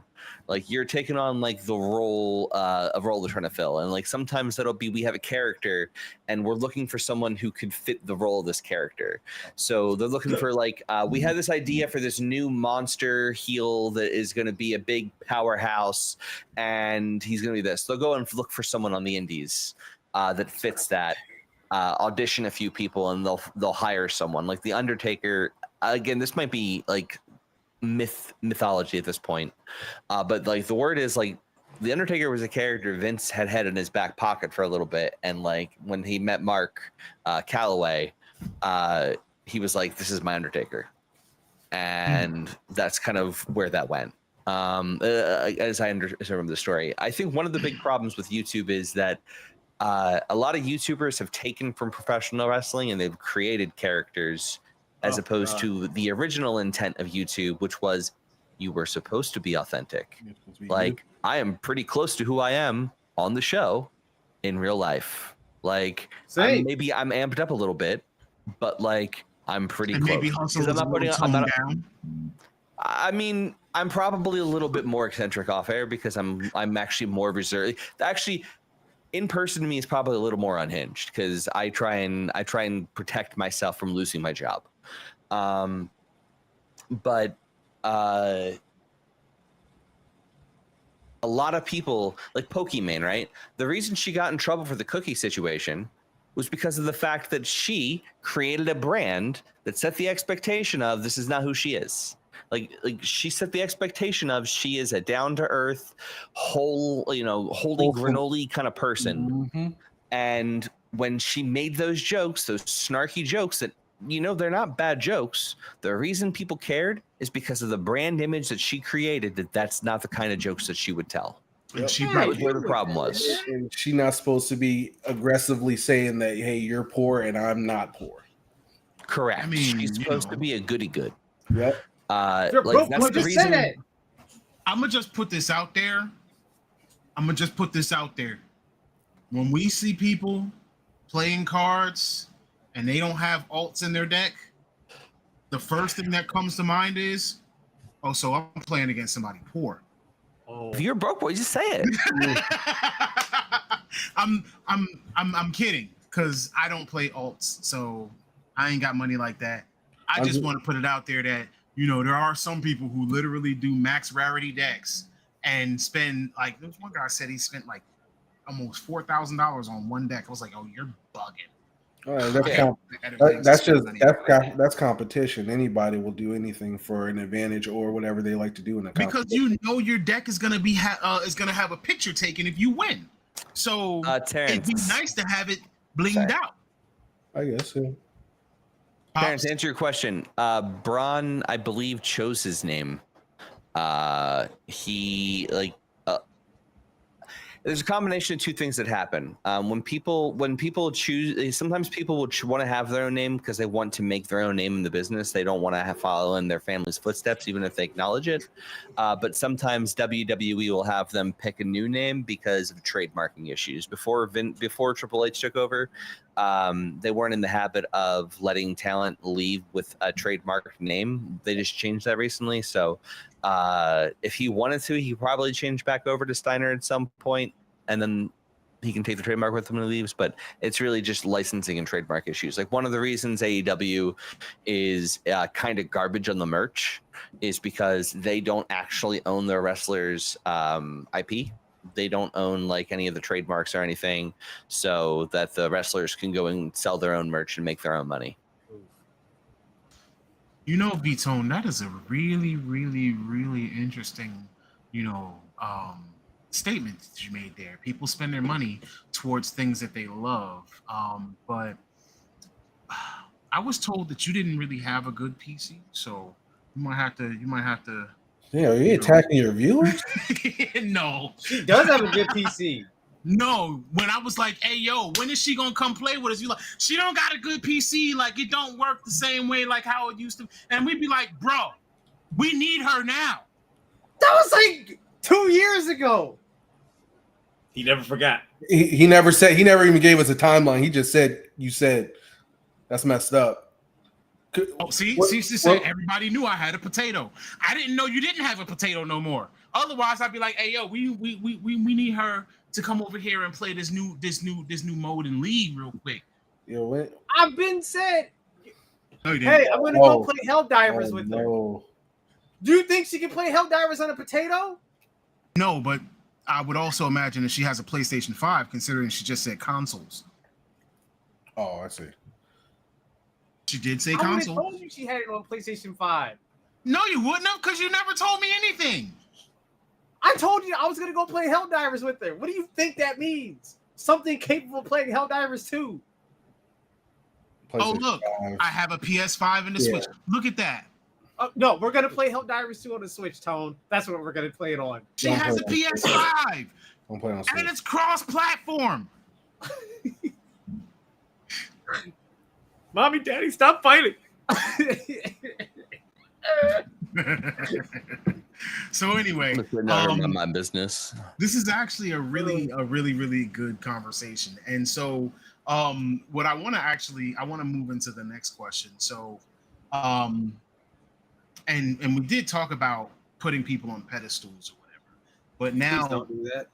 Like you're taking on like the role of role they're trying to fill, and like sometimes that'll be we have a character and we're looking for someone who could fit the role of this character. So they're looking for like we have this idea for this new monster heel that is going to be a big powerhouse, and he's going to be this. They'll go and look for someone on the indies that fits that. Audition a few people, and they'll hire someone like the Undertaker. Again, this might be like mythology at this point, but like the word is like the Undertaker was a character Vince had in his back pocket for a little bit, and like when he met Mark Calloway, he was like, "This is my Undertaker," and that's kind of where that went. As I remember the story, I think one of the big problems with YouTube is that a lot of YouTubers have taken from professional wrestling and they've created characters as opposed to the original intent of YouTube, which was you were supposed to be authentic. Like, I am pretty close to who I am on the show in real life. Like, maybe I'm amped up a little bit, but like, I'm pretty close. Maybe Hustle is down. I mean, I'm probably a little bit more eccentric off air because I'm actually more reserved. Actually, in person to me is probably a little more unhinged because I try and protect myself from losing my job. But a lot of people like Pokimane, right? The reason she got in trouble for the cookie situation was because of the fact that she created a brand that set the expectation of this is not who she is. Like she set the expectation of she is a down-to-earth, holy granola kind of person. Mm-hmm. And when she made those jokes, those snarky jokes that, they're not bad jokes. The reason people cared is because of the brand image that she created, that's not the kind of jokes that she would tell. Yep. That was where the problem was. And she's not supposed to be aggressively saying that, hey, you're poor and I'm not poor. Correct. I mean, she's supposed to be a goody good. Yep. That's the reason. I'm going to just put this out there. When we see people playing cards and they don't have alts in their deck, the first thing that comes to mind is, oh, so I'm playing against somebody poor. Oh. If you're broke, boy, just say it. I'm kidding because I don't play alts, so I ain't got money like that. I just want to put it out there that there are some people who literally do max rarity decks and spend like there was one guy said he spent like almost $4,000 on one deck. I was like, oh, you're bugging. That's competition. Anybody will do anything for an advantage or whatever they like to do in a because your deck is gonna be have a picture taken if you win. So it'd be nice to have it blinged out. I guess so. Terrence, to answer your question, Braun, I believe, chose his name. There's a combination of two things that happen. When people choose, sometimes people will want to have their own name because they want to make their own name in the business. They don't want to follow in their family's footsteps, even if they acknowledge it. But sometimes WWE will have them pick a new name because of trademarking issues. Before Triple H took over, they weren't in the habit of letting talent leave with a trademark name. They just changed that recently. So if he wanted to, he probably changed back over to Steiner at some point, and then he can take the trademark with him when he leaves. But it's really just licensing and trademark issues. Like, one of the reasons AEW is kind of garbage on the merch is because they don't actually own their wrestlers' IP. They don't own like any of the trademarks or anything, so that the wrestlers can go and sell their own merch and make their own money. You know, V-Tone, that is a really, really, really interesting, statement that you made there. People spend their money towards things that they love. But I was told that you didn't really have a good PC, so you might have to. Yeah, are you attacking your viewers? No. She does have a good PC. No, when I was like, hey, yo, when is she going to come play with us? You like, she don't got a good PC. Like, it don't work the same way like how it used to. And we'd be like, bro, we need her now. That was like 2 years ago. He never forgot. He never even gave us a timeline. He just said, you said, that's messed up. Oh, see, she said everybody knew I had a potato. I didn't know you didn't have a potato no more. Otherwise, I'd be like, hey, yo, we need her to come over here and play this new mode and leave real quick. Yo, what? I've been said. No, you didn't. Hey, I'm gonna go play Helldivers with her. No. Do you think she can play Helldivers on a potato? No, but I would also imagine that she has a PlayStation 5, considering she just said consoles. Oh, I see. She did say I would have console. told you she had it on PlayStation 5. No, you wouldn't have, because you never told me anything. I told you I was gonna go play Helldivers with her. What do you think that means? Something capable of playing Helldivers 2. Oh, look, I have a PS5 and the Switch. Look at that. No, we're gonna play Helldivers 2 on the Switch, Tone. That's what we're gonna play it on. She has a PS5. Don't play on Switch. And it's cross-platform. Mommy, Daddy, stop fighting. So anyway, my business. This is actually a really good conversation. And so what I want to move into the next question. So and we did talk about putting people on pedestals or whatever. But now Please don't do that.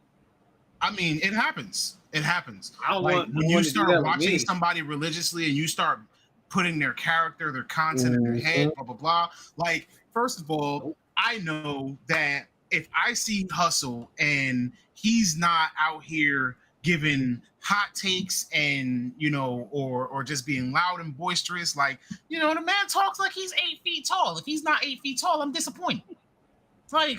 I mean, it happens. It happens. When you start watching somebody religiously and you start putting their character, their content in their head, blah, blah, blah. Like, first of all, I know that if I see Hustle and he's not out here giving hot takes and, or just being loud and boisterous, like, the man talks like he's 8 feet tall. If he's not 8 feet tall, I'm disappointed. It's like,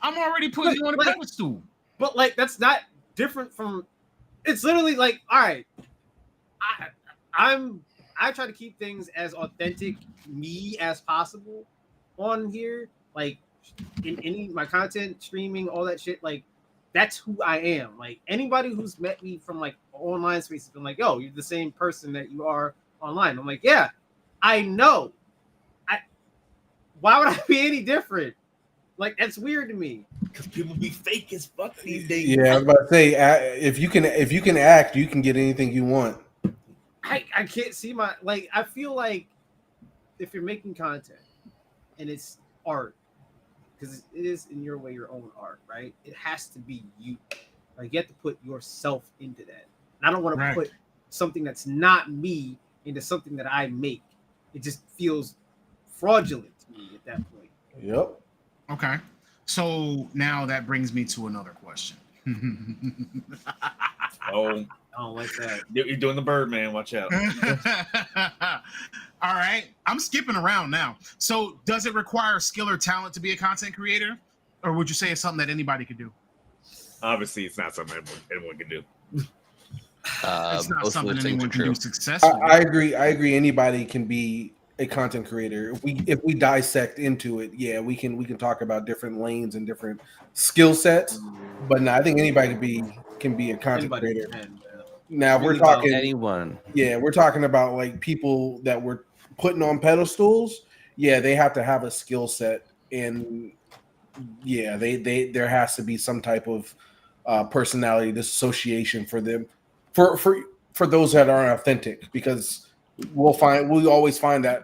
I'm already putting you on a pedestal. But, like, that's not different from, it's literally like, all right, I try to keep things as authentic me as possible on here, like in any my content, streaming, all that shit. Like, that's who I am. Like, anybody who's met me from like online spaces, I'm like, yo, you're the same person that you are online. I'm like, yeah, I know. Why would I be any different? Like, that's weird to me. Because people be fake as fuck these days. Yeah, I was about to say, if you can act, you can get anything you want. I can't see I feel like if you're making content and it's art, because it is in your way your own art, right? It has to be you. Like, you have to put yourself into that. And I don't want to put something that's not me into something that I make. It just feels fraudulent to me at that point. Yep. Okay. So now that brings me to another question. Oh, I don't like that. You're doing the Birdman. Watch out. All right. I'm skipping around now. So does it require skill or talent to be a content creator? Or would you say it's something that anybody could do? Obviously, it's not something anyone can do. It's not something anyone can do successfully. I agree. Anybody can be a content creator. If we dissect into it, yeah, we can talk about different lanes and different skill sets. But no, I think anybody can be a content Anybody creator. can, Now Really we're talking Anyone. yeah, we're talking about like people that we're putting on pedestals. Yeah, they have to have a skill set, and yeah, they there has to be some type of personality dissociation for them, for those that aren't authentic, because we'll always find that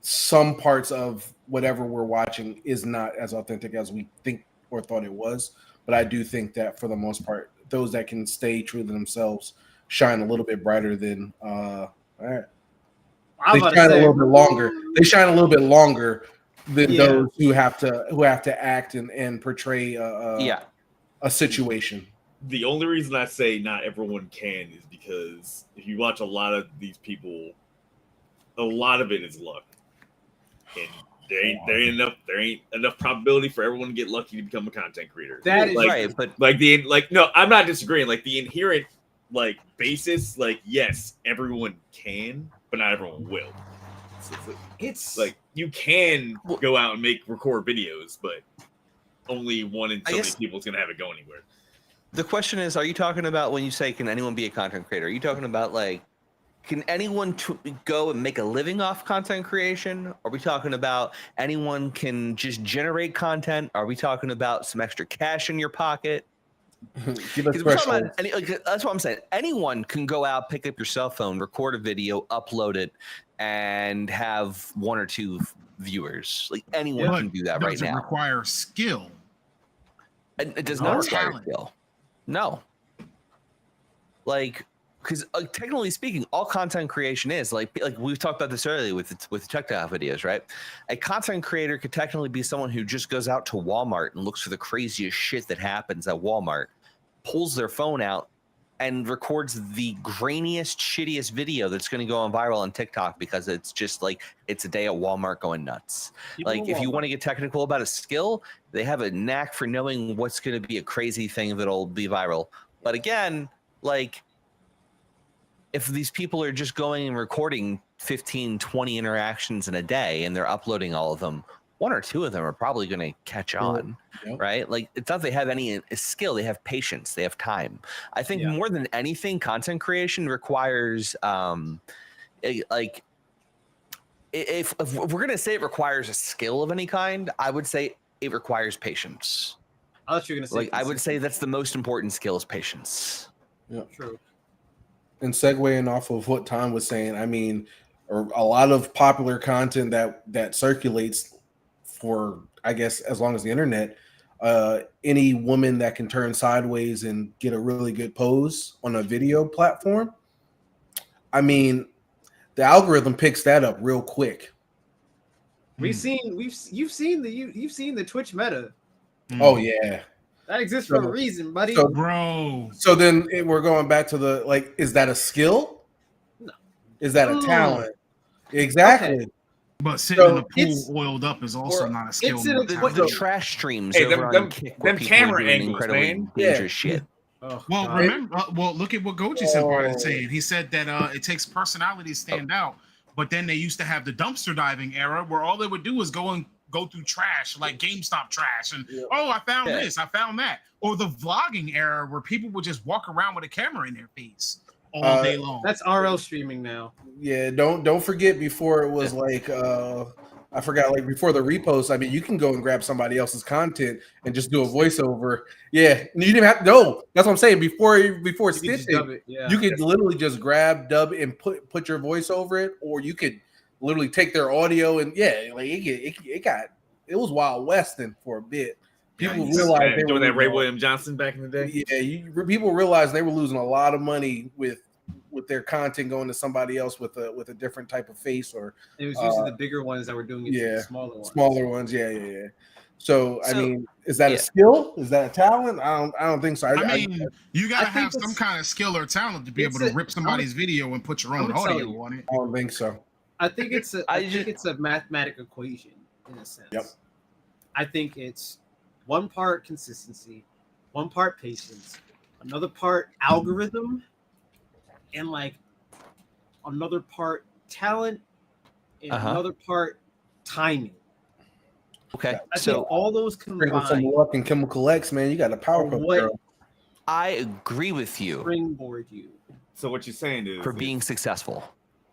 some parts of whatever we're watching is not as authentic as we think or thought it was. But I do think that for the most part, those that can stay true to themselves shine a little bit brighter than I'm they about shine to a say, little bit longer. They shine a little bit longer than Yeah. those who have to act and portray Yeah. a situation. The only reason I say not everyone can is because if you watch a lot of these people, a lot of it is luck, and there ain't enough probability for everyone to get lucky to become a content creator. That is like, right, but no, I'm not disagreeing. Like the inherent basis, yes, everyone can, but not everyone will. it's Like you can go out and record videos, but only one in so many people is gonna have it go anywhere. the question is, are you talking about when you say can anyone be a content creator? Are you talking about can anyone go and make a living off content creation? Are we talking about anyone can just generate content? Are we talking about some extra cash in your pocket? Give us That's what I'm saying. Anyone can go out, pick up your cell phone, record a video, upload it, and have 1 or 2 viewers. Like anyone can do that right now. Does it require skill? It does No not require talent. skill. No. Because technically speaking, all content creation is like we've talked about this earlier with TikTok videos, right? A content creator could technically be someone who just goes out to Walmart and looks for the craziest shit that happens at Walmart, pulls their phone out, and records the grainiest, shittiest video that's going to go on viral on TikTok because it's just it's a day at Walmart going nuts. If you want to get technical about a skill, they have a knack for knowing what's going to be a crazy thing that'll be viral. But again, if these people are just going and recording 15, 20 interactions in a day and they're uploading all of them, 1 or 2 of them are probably going to catch on, right? It's not they have any skill, they have patience, they have time. I think more than anything, content creation requires, if we're going to say it requires a skill of any kind, I would say it requires patience. I thought you were going to say I would say that's the most important skill is patience. Yeah, true. And segueing off of what Tom was saying, I mean, or a lot of popular content that circulates for, I guess, as long as the internet, any woman that can turn sideways and get a really good pose on a video platform, I mean, the algorithm picks that up real quick. You've seen the Twitch meta. Oh yeah. That exists for a reason, buddy. Bro. So then we're going back to the is that a skill? No. Is that a talent? Exactly. Okay. But sitting in the pool oiled up is also not a skill. The trash streams Hey, over them on Kick, them camera angles, incredibly man. dangerous shit. Oh, Well, God. remember. Look at what Goji Senpai is saying. He said that it takes personality to stand out. But then they used to have the dumpster diving era, where all they would do is go through trash, like GameStop trash, and I found this, I found that, or the vlogging era, where people would just walk around with a camera in their face all day long. That's RL streaming now. Yeah, don't forget before it was I forgot before the repost. I mean, you can go and grab somebody else's content and just do a voiceover. Yeah, you didn't have no. That's what I'm saying. Before stitching, you could literally just grab, dub, and put your voice over it, or you could literally take their audio and it was Wild Westing for a bit. People realized they were doing that Ray William Johnson back in the day. Yeah, people realized they were losing a lot of money with their content going to somebody else with a different type of face, or it was usually the bigger ones that were doing it. To the smaller ones. Yeah. So I mean, is that a skill? Is that a talent? I don't think so. I mean, you gotta have some kind of skill or talent to be able to rip somebody's video and put your own audio on it. I don't think so. I think it's a mathematical equation in a sense. Yep. I think it's 1 part consistency, 1 part patience, another part algorithm, and another part talent and another part timing. Okay, I think all those combined. Some luck and Chemical X, man. You got a Powerpuff Girl. I agree with you. Springboard you. So what you're saying is for being successful.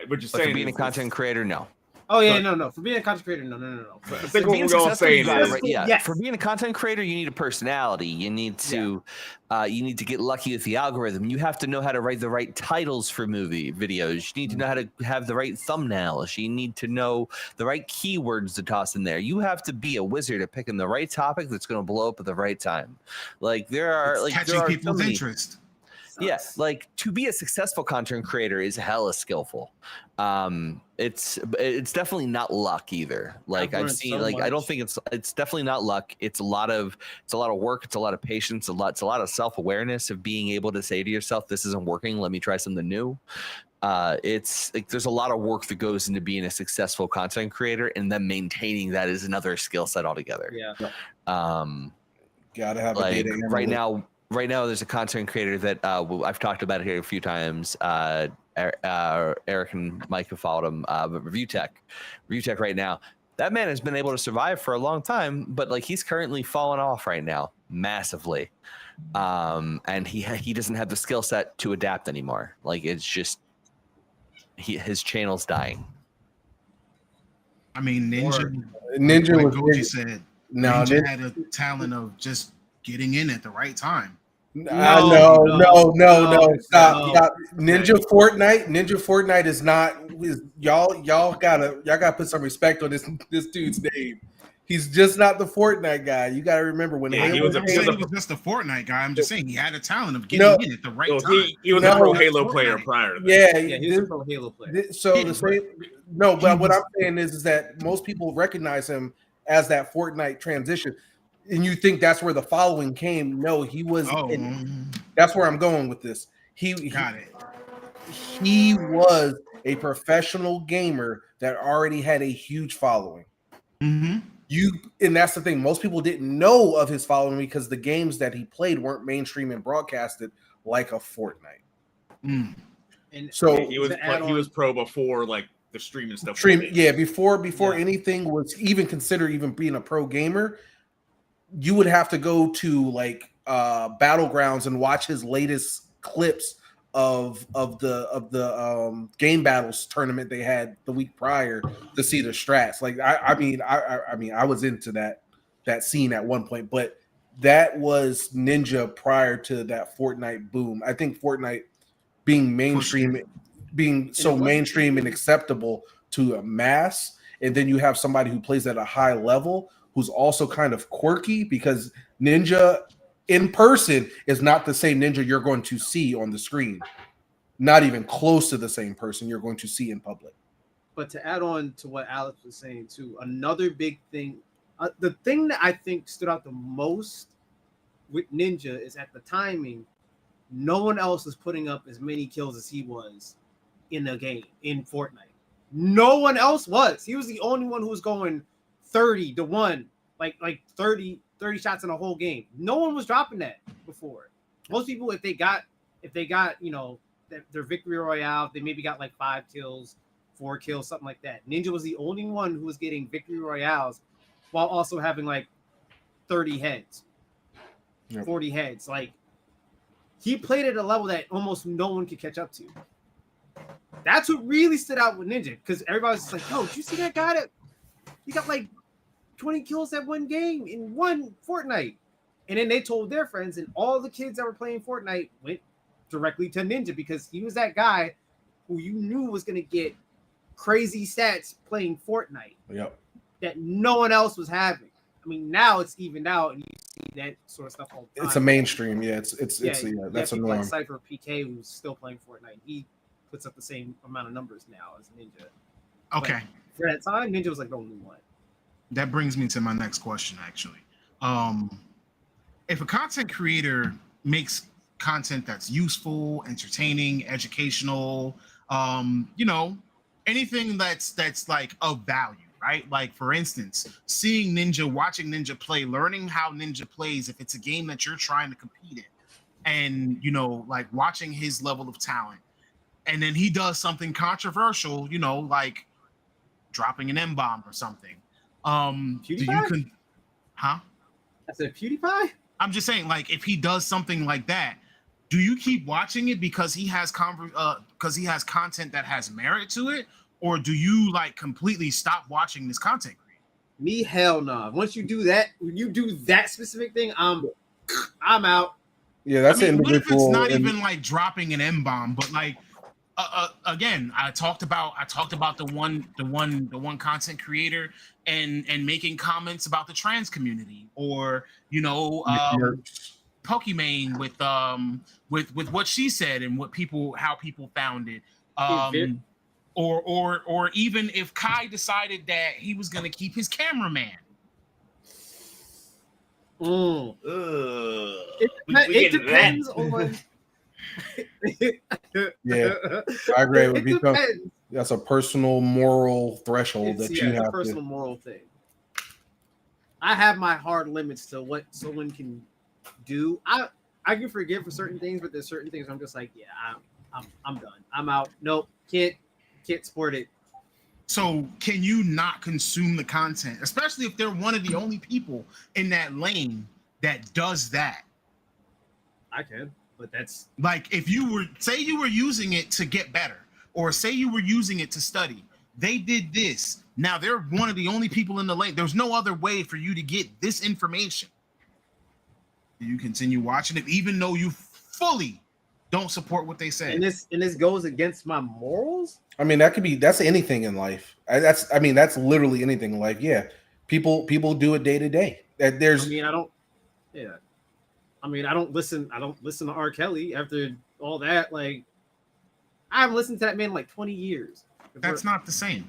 What you're saying for being is a content creator, no. Oh yeah, no. For being a content creator, no. I think what we're all saying is, yes. For being a content creator, you need a personality. You need to, get lucky with the algorithm. You have to know how to write the right titles for movie videos. You need to know how to have the right thumbnails. You need to know the right keywords to toss in there. You have to be a wizard at picking the right topic that's going to blow up at the right time. Like catching people's interest. Yes, like to be a successful content creator is hella skillful. It's definitely not luck either. Like I've seen, I don't think it's definitely not luck. It's a lot of work. It's a lot of patience. It's a lot of self-awareness of being able to say to yourself, "This isn't working. Let me try something new." It's like there's a lot of work that goes into being a successful content creator, and then maintaining that is another skill set altogether. Yeah. Gotta have like a data right now. Right now, there's a content creator that I've talked about it here a few times. Eric and Mike have followed him, but Review Tech right now. That man has been able to survive for a long time, but like he's currently fallen off right now massively, and he doesn't have the skill set to adapt anymore. Like it's just his channel's dying. I mean, Ninja was Goji said. No, Ninja had a talent of just getting in at the right time. No. Stop. Ninja Fortnite is not. Y'all gotta put some respect on this dude's name. He's just not the Fortnite guy. You gotta remember when he was just a Fortnite guy. I'm just saying he had a talent of getting in at the right time. He was a pro Halo player prior to that. Yeah, he was a pro Halo player. So the same. No, but what I'm saying is that most people recognize him as that Fortnite transition. And you think that's where the following came? No, he was. That's where I'm going with this. Got it. He was a professional gamer that already had a huge following. Mm-hmm. And that's the thing. Most people didn't know of his following because the games that he played weren't mainstream and broadcasted like a Fortnite. Mm. And so he was pro before like the streaming stuff. Before anything was even considered even being a pro gamer. You would have to go to like Battlegrounds and watch his latest clips of the game battles tournament they had the week prior to see the strats. Like I mean I was into that scene at one point, but that was Ninja prior to that Fortnite boom. I think Fortnite being mainstream, being so mainstream and acceptable to a mass, and then you have somebody who plays at a high level who's also kind of quirky, because Ninja in person is not the same Ninja you're going to see on the screen. Not even close to the same person you're going to see in public. But to add on to what Alex was saying too, another big thing, the thing that I think stood out the most with Ninja is at the timing, no one else was putting up as many kills as he was in the game, in Fortnite. No one else was. He was the only one who was going 30-1, like 30 shots in a whole game. No one was dropping that before. Most people, if they got their victory royale, they maybe got like 5 kills, 4 kills, something like that. Ninja was the only one who was getting victory royales while also having like 30 heads, 40 heads. Like he played at a level that almost no one could catch up to. That's what really stood out with Ninja, because everybody's just like, "Yo, did you see that guy that he got like 20 kills that one game in one Fortnite?" And then they told their friends, and all the kids that were playing Fortnite went directly to Ninja because he was that guy who you knew was going to get crazy stats playing Fortnite. Yep. That no one else was having. I mean, now it's evened out, and you see that sort of stuff all the time. It's a mainstream, that's a norm. Like Cypher PK, who's still playing Fortnite, he puts up the same amount of numbers now as Ninja. Okay. But for that time, Ninja was like the only one. That brings me to my next question, actually. If a content creator makes content that's useful, entertaining, educational, anything that's like of value, right? Like, for instance, watching Ninja play, learning how Ninja plays if it's a game that you're trying to compete in, and like watching his level of talent, and then he does something controversial, like dropping an M-bomb or something, do you PewDiePie? Huh? I said PewDiePie? I'm just saying, like, if he does something like that, do you keep watching it because he has content that has merit to it, or do you like completely stop watching this content creator? Me, hell no. Nah. Once you do that, when you do that specific thing, I'm out. Yeah, that's an what if it's individual. not even like dropping an M-bomb, but like again, I talked about the one content creator and making comments about the trans community, or Pokimane with what she said and how people found it, or even if Kai decided that he was going to keep his cameraman. It depends on. Yeah, I agree. It would become that's a personal moral threshold that you have. A personal moral thing. I have my hard limits to what someone can do. I can forgive for certain things, but there's certain things I'm just like, yeah, I'm done. I'm out. Nope, can't support it. So can you not consume the content, especially if they're one of the only people in that lane that does that? I can, but that's like if you were using it to get better, or say you were using it to study. They did this. Now they're one of the only people in the lane. There's no other way for you to get this information. You continue watching it, even though you fully don't support what they say. And this goes against my morals. I mean, that's anything in life. That's literally anything in life. Yeah, people do it day to day. I don't listen to R. Kelly after all that. Like, I haven't listened to that man in like 20 years. That's not the same.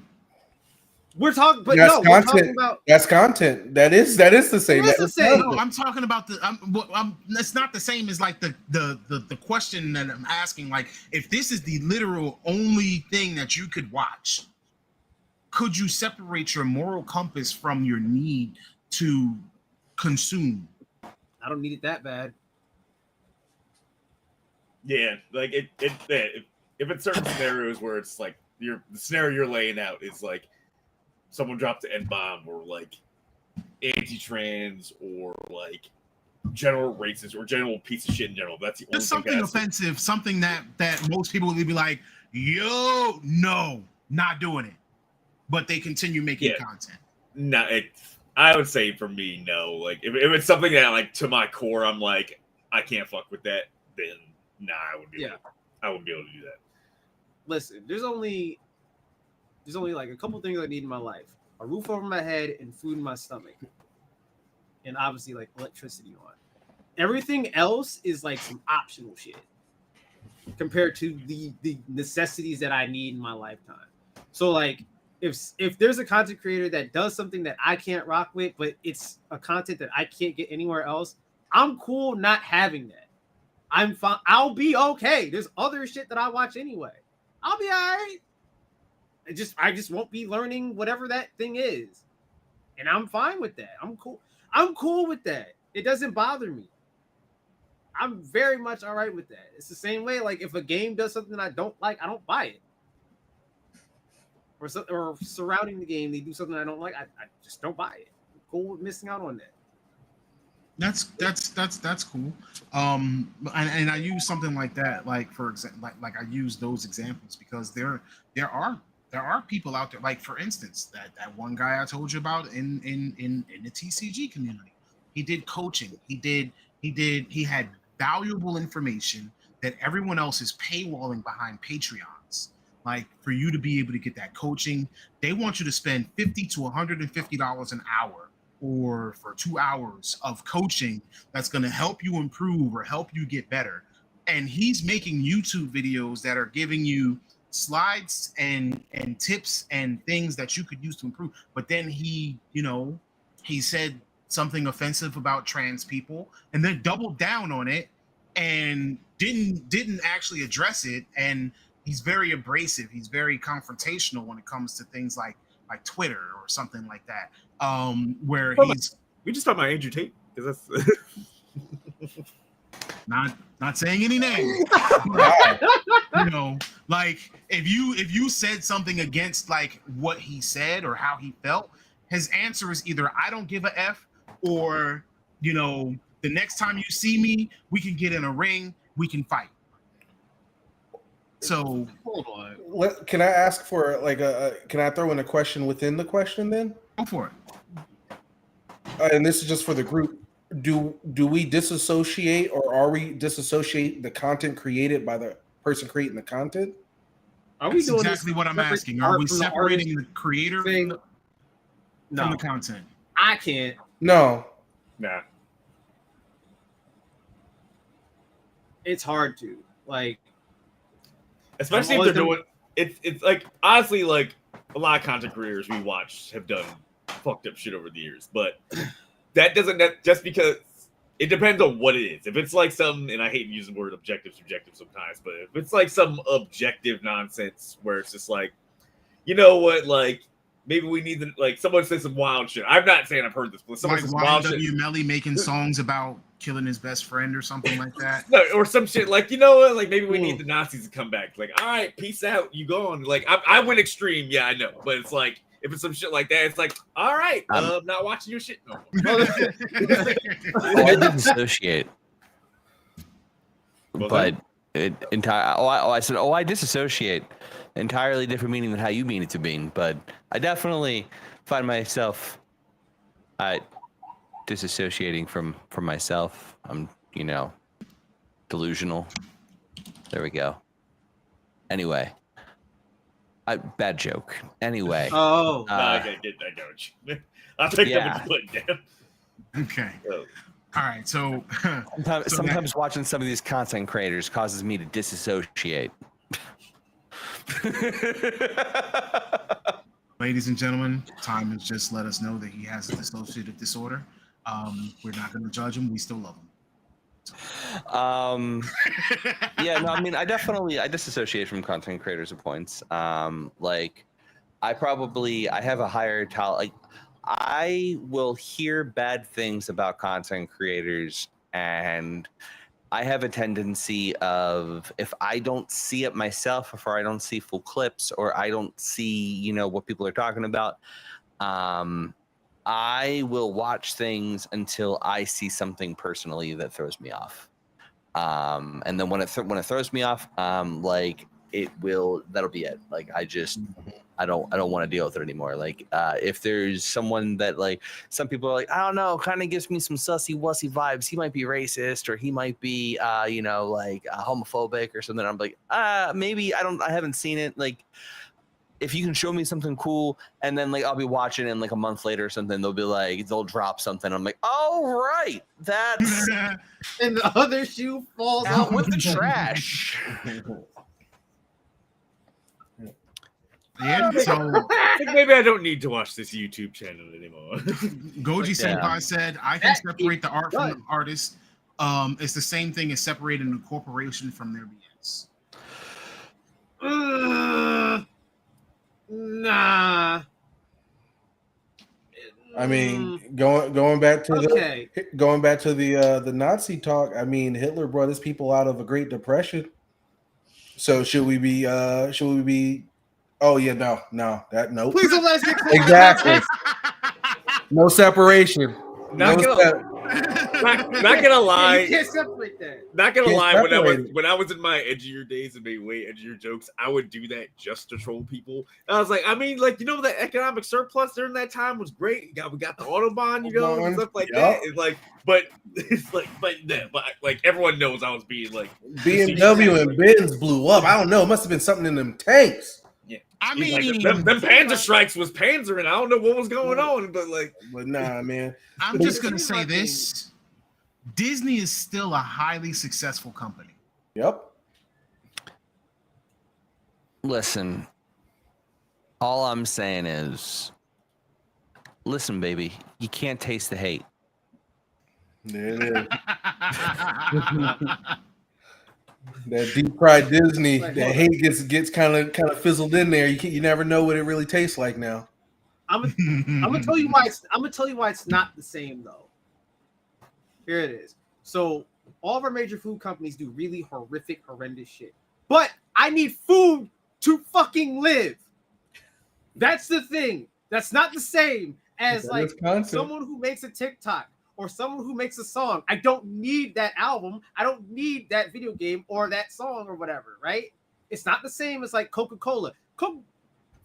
We're talking, but that's no, content. we're talking about that's content. That is the same. It is the same. No, I'm talking about it's not the same as like the question that I'm asking. Like, if this is the literal only thing that you could watch, could you separate your moral compass from your need to consume? I don't need it that bad. Yeah, like if it's certain scenarios where it's like the scenario you're laying out is like someone dropped an N-bomb or like anti-trans or like general racist or general piece of shit in general. That's the only Just something offensive, something that most people would be like, yo, no, not doing it. But they continue making content. No, I would say for me, no. Like if it's something that like to my core, I'm like, I can't fuck with that, then nah, I wouldn't be able to do that. Listen, there's only like a couple things I need in my life: a roof over my head and food in my stomach, and obviously like electricity on. Everything else is like some optional shit compared to the necessities that I need in my lifetime. So like if there's a content creator that does something that I can't rock with, but it's a content that I can't get anywhere else, I'm cool not having that. I'm fine. I'll be okay. There's other shit that I watch anyway. I'll be all right. I just won't be learning whatever that thing is. And I'm fine with that. I'm cool. I'm cool with that. It doesn't bother me. I'm very much all right with that. It's the same way, like if a game does something I don't like, I don't buy it. Or surrounding the game, they do something I don't like, I just don't buy it. I'm cool with missing out on that. That's cool. And I use something like that, like for example, like I use those examples because there are people out there, like for instance, that one guy I told you about in the TCG community. He did coaching. He had valuable information that everyone else is paywalling behind Patreons. Like for you to be able to get that coaching, they want you to spend $50 to $150 an hour or for 2 hours of coaching that's going to help you improve or help you get better. And he's making YouTube videos that are giving you slides and tips and things that you could use to improve. But then he said something offensive about trans people and then doubled down on it and didn't actually address it. And he's very abrasive. He's very confrontational when it comes to things like Twitter or something like that. Where we just talked about Andrew Tate because that's Not saying any names. You know, like if you said something against like what he said or how he felt, his answer is either I don't give a F, or you know, the next time you see me, we can get in a ring, we can fight. So Hold on. Can I ask for like can I throw in a question within the question then? go for it. And this is just for the group. Do we disassociate, or are we disassociate the content created by the person creating the content? Are we That's doing exactly this what I'm separate asking. art Are we from the separating the artist creator thing? from No, the content? I can't. No. Nah. It's hard to like. Especially if they're doing it's like honestly like a lot of content creators we watch have done fucked up shit over the years, but that doesn't just because it depends on what it is. If it's like some, and I hate using the word objective, subjective sometimes, but if it's like some objective nonsense where it's just like, you know what, like maybe we need to like someone says some wild shit. I'm not saying I've heard this, but someone Like says wild shit. YNW Melly making songs about killing his best friend or something like that. No, or some shit like, you know what, like maybe we need the Nazis to come back. Like, all right, peace out, you gone. Like I went extreme, yeah, I know, but it's like if it's some shit like that, it's like, all right, not watching your shit no more. I disassociate, Well, but it entire. I said, I disassociate. Entirely different meaning than how you mean it to mean, but I definitely find myself disassociating from myself. I'm, you know, delusional. There we go. Anyway, bad joke. Anyway. Oh, I get that, coach. I picked up what you put down. Okay. All right. So sometimes watching some of these content creators causes me to disassociate. Ladies and gentlemen, time has just let us know that he has a dissociative disorder. We're not going to judge him. We still love him. Yeah, no, I mean, I disassociate from content creators at points. Like I have a higher like I will hear bad things about content creators, and I have a tendency of, if I don't see it myself, if I don't see full clips, or I don't see, you know, what people are talking about, I will watch things until I see something personally that throws me off. And then when it throws me off, like that'll be it. Like I don't want to deal with it anymore. Like if there's someone that, like, some people are like, I don't know, kind of gives me some sussy wussy vibes. He might be racist, or he might be you know, like homophobic or something. I'm like, maybe I haven't seen it. Like, if you can show me something cool, and then like I'll be watching it, and like a month later or something, they'll drop something. I'm like, oh right, that's and the other shoe falls out with the trash. Yeah, so I think maybe I don't need to watch this YouTube channel anymore. Goji Senpai said, I can separate the art from the artist. It's the same thing as separating the corporation from their BS. Nah. I mean, going back to the Nazi talk. I mean, Hitler brought his people out of a Great Depression. So should we be? Oh yeah, no. Please don't let us get exactly. No separation. Not gonna lie. You can't separate that. Not gonna lie. When I was in my edgier days and made way edgier jokes, I would do that just to troll people. And I was like, I mean, like, you know, the economic surplus during that time was great. We got the Autobahn, you know, and stuff like that. It's like, but everyone knows I was being like, BMW and Benz blew up. I don't know. It must have been something in them tanks. I mean, like, them Panzer strikes was Panzer, and I don't know what was going on, but nah, man. I'm just gonna say this: Disney is still a highly successful company. Yep. Listen, all I'm saying is, listen, baby, you can't taste the hate. There it is. That deep fried Disney, that hate gets kind of fizzled in there. You never know what it really tastes like now. I'm gonna tell you why. I'm gonna tell you why it's not the same though. Here it is. So all of our major food companies do really horrific, horrendous shit. But I need food to fucking live. That's the thing. That's not the same as like someone who makes a TikTok or someone who makes a song. I don't need that album. I don't need that video game or that song or whatever, right? It's not the same as like Coca-Cola.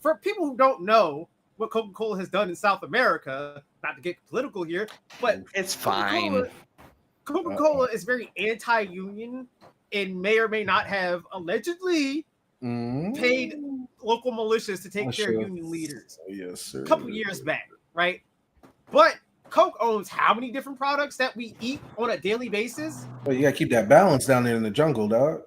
For people who don't know what Coca-Cola has done in South America, not to get political here, but it's fine. Coca-Cola is very anti-union and may or may not have allegedly paid local militias to take care of union leaders. Yes, sir. A couple years back, right? But Coke owns how many different products that we eat on a daily basis? Well, you gotta keep that balance down there in the jungle, dog.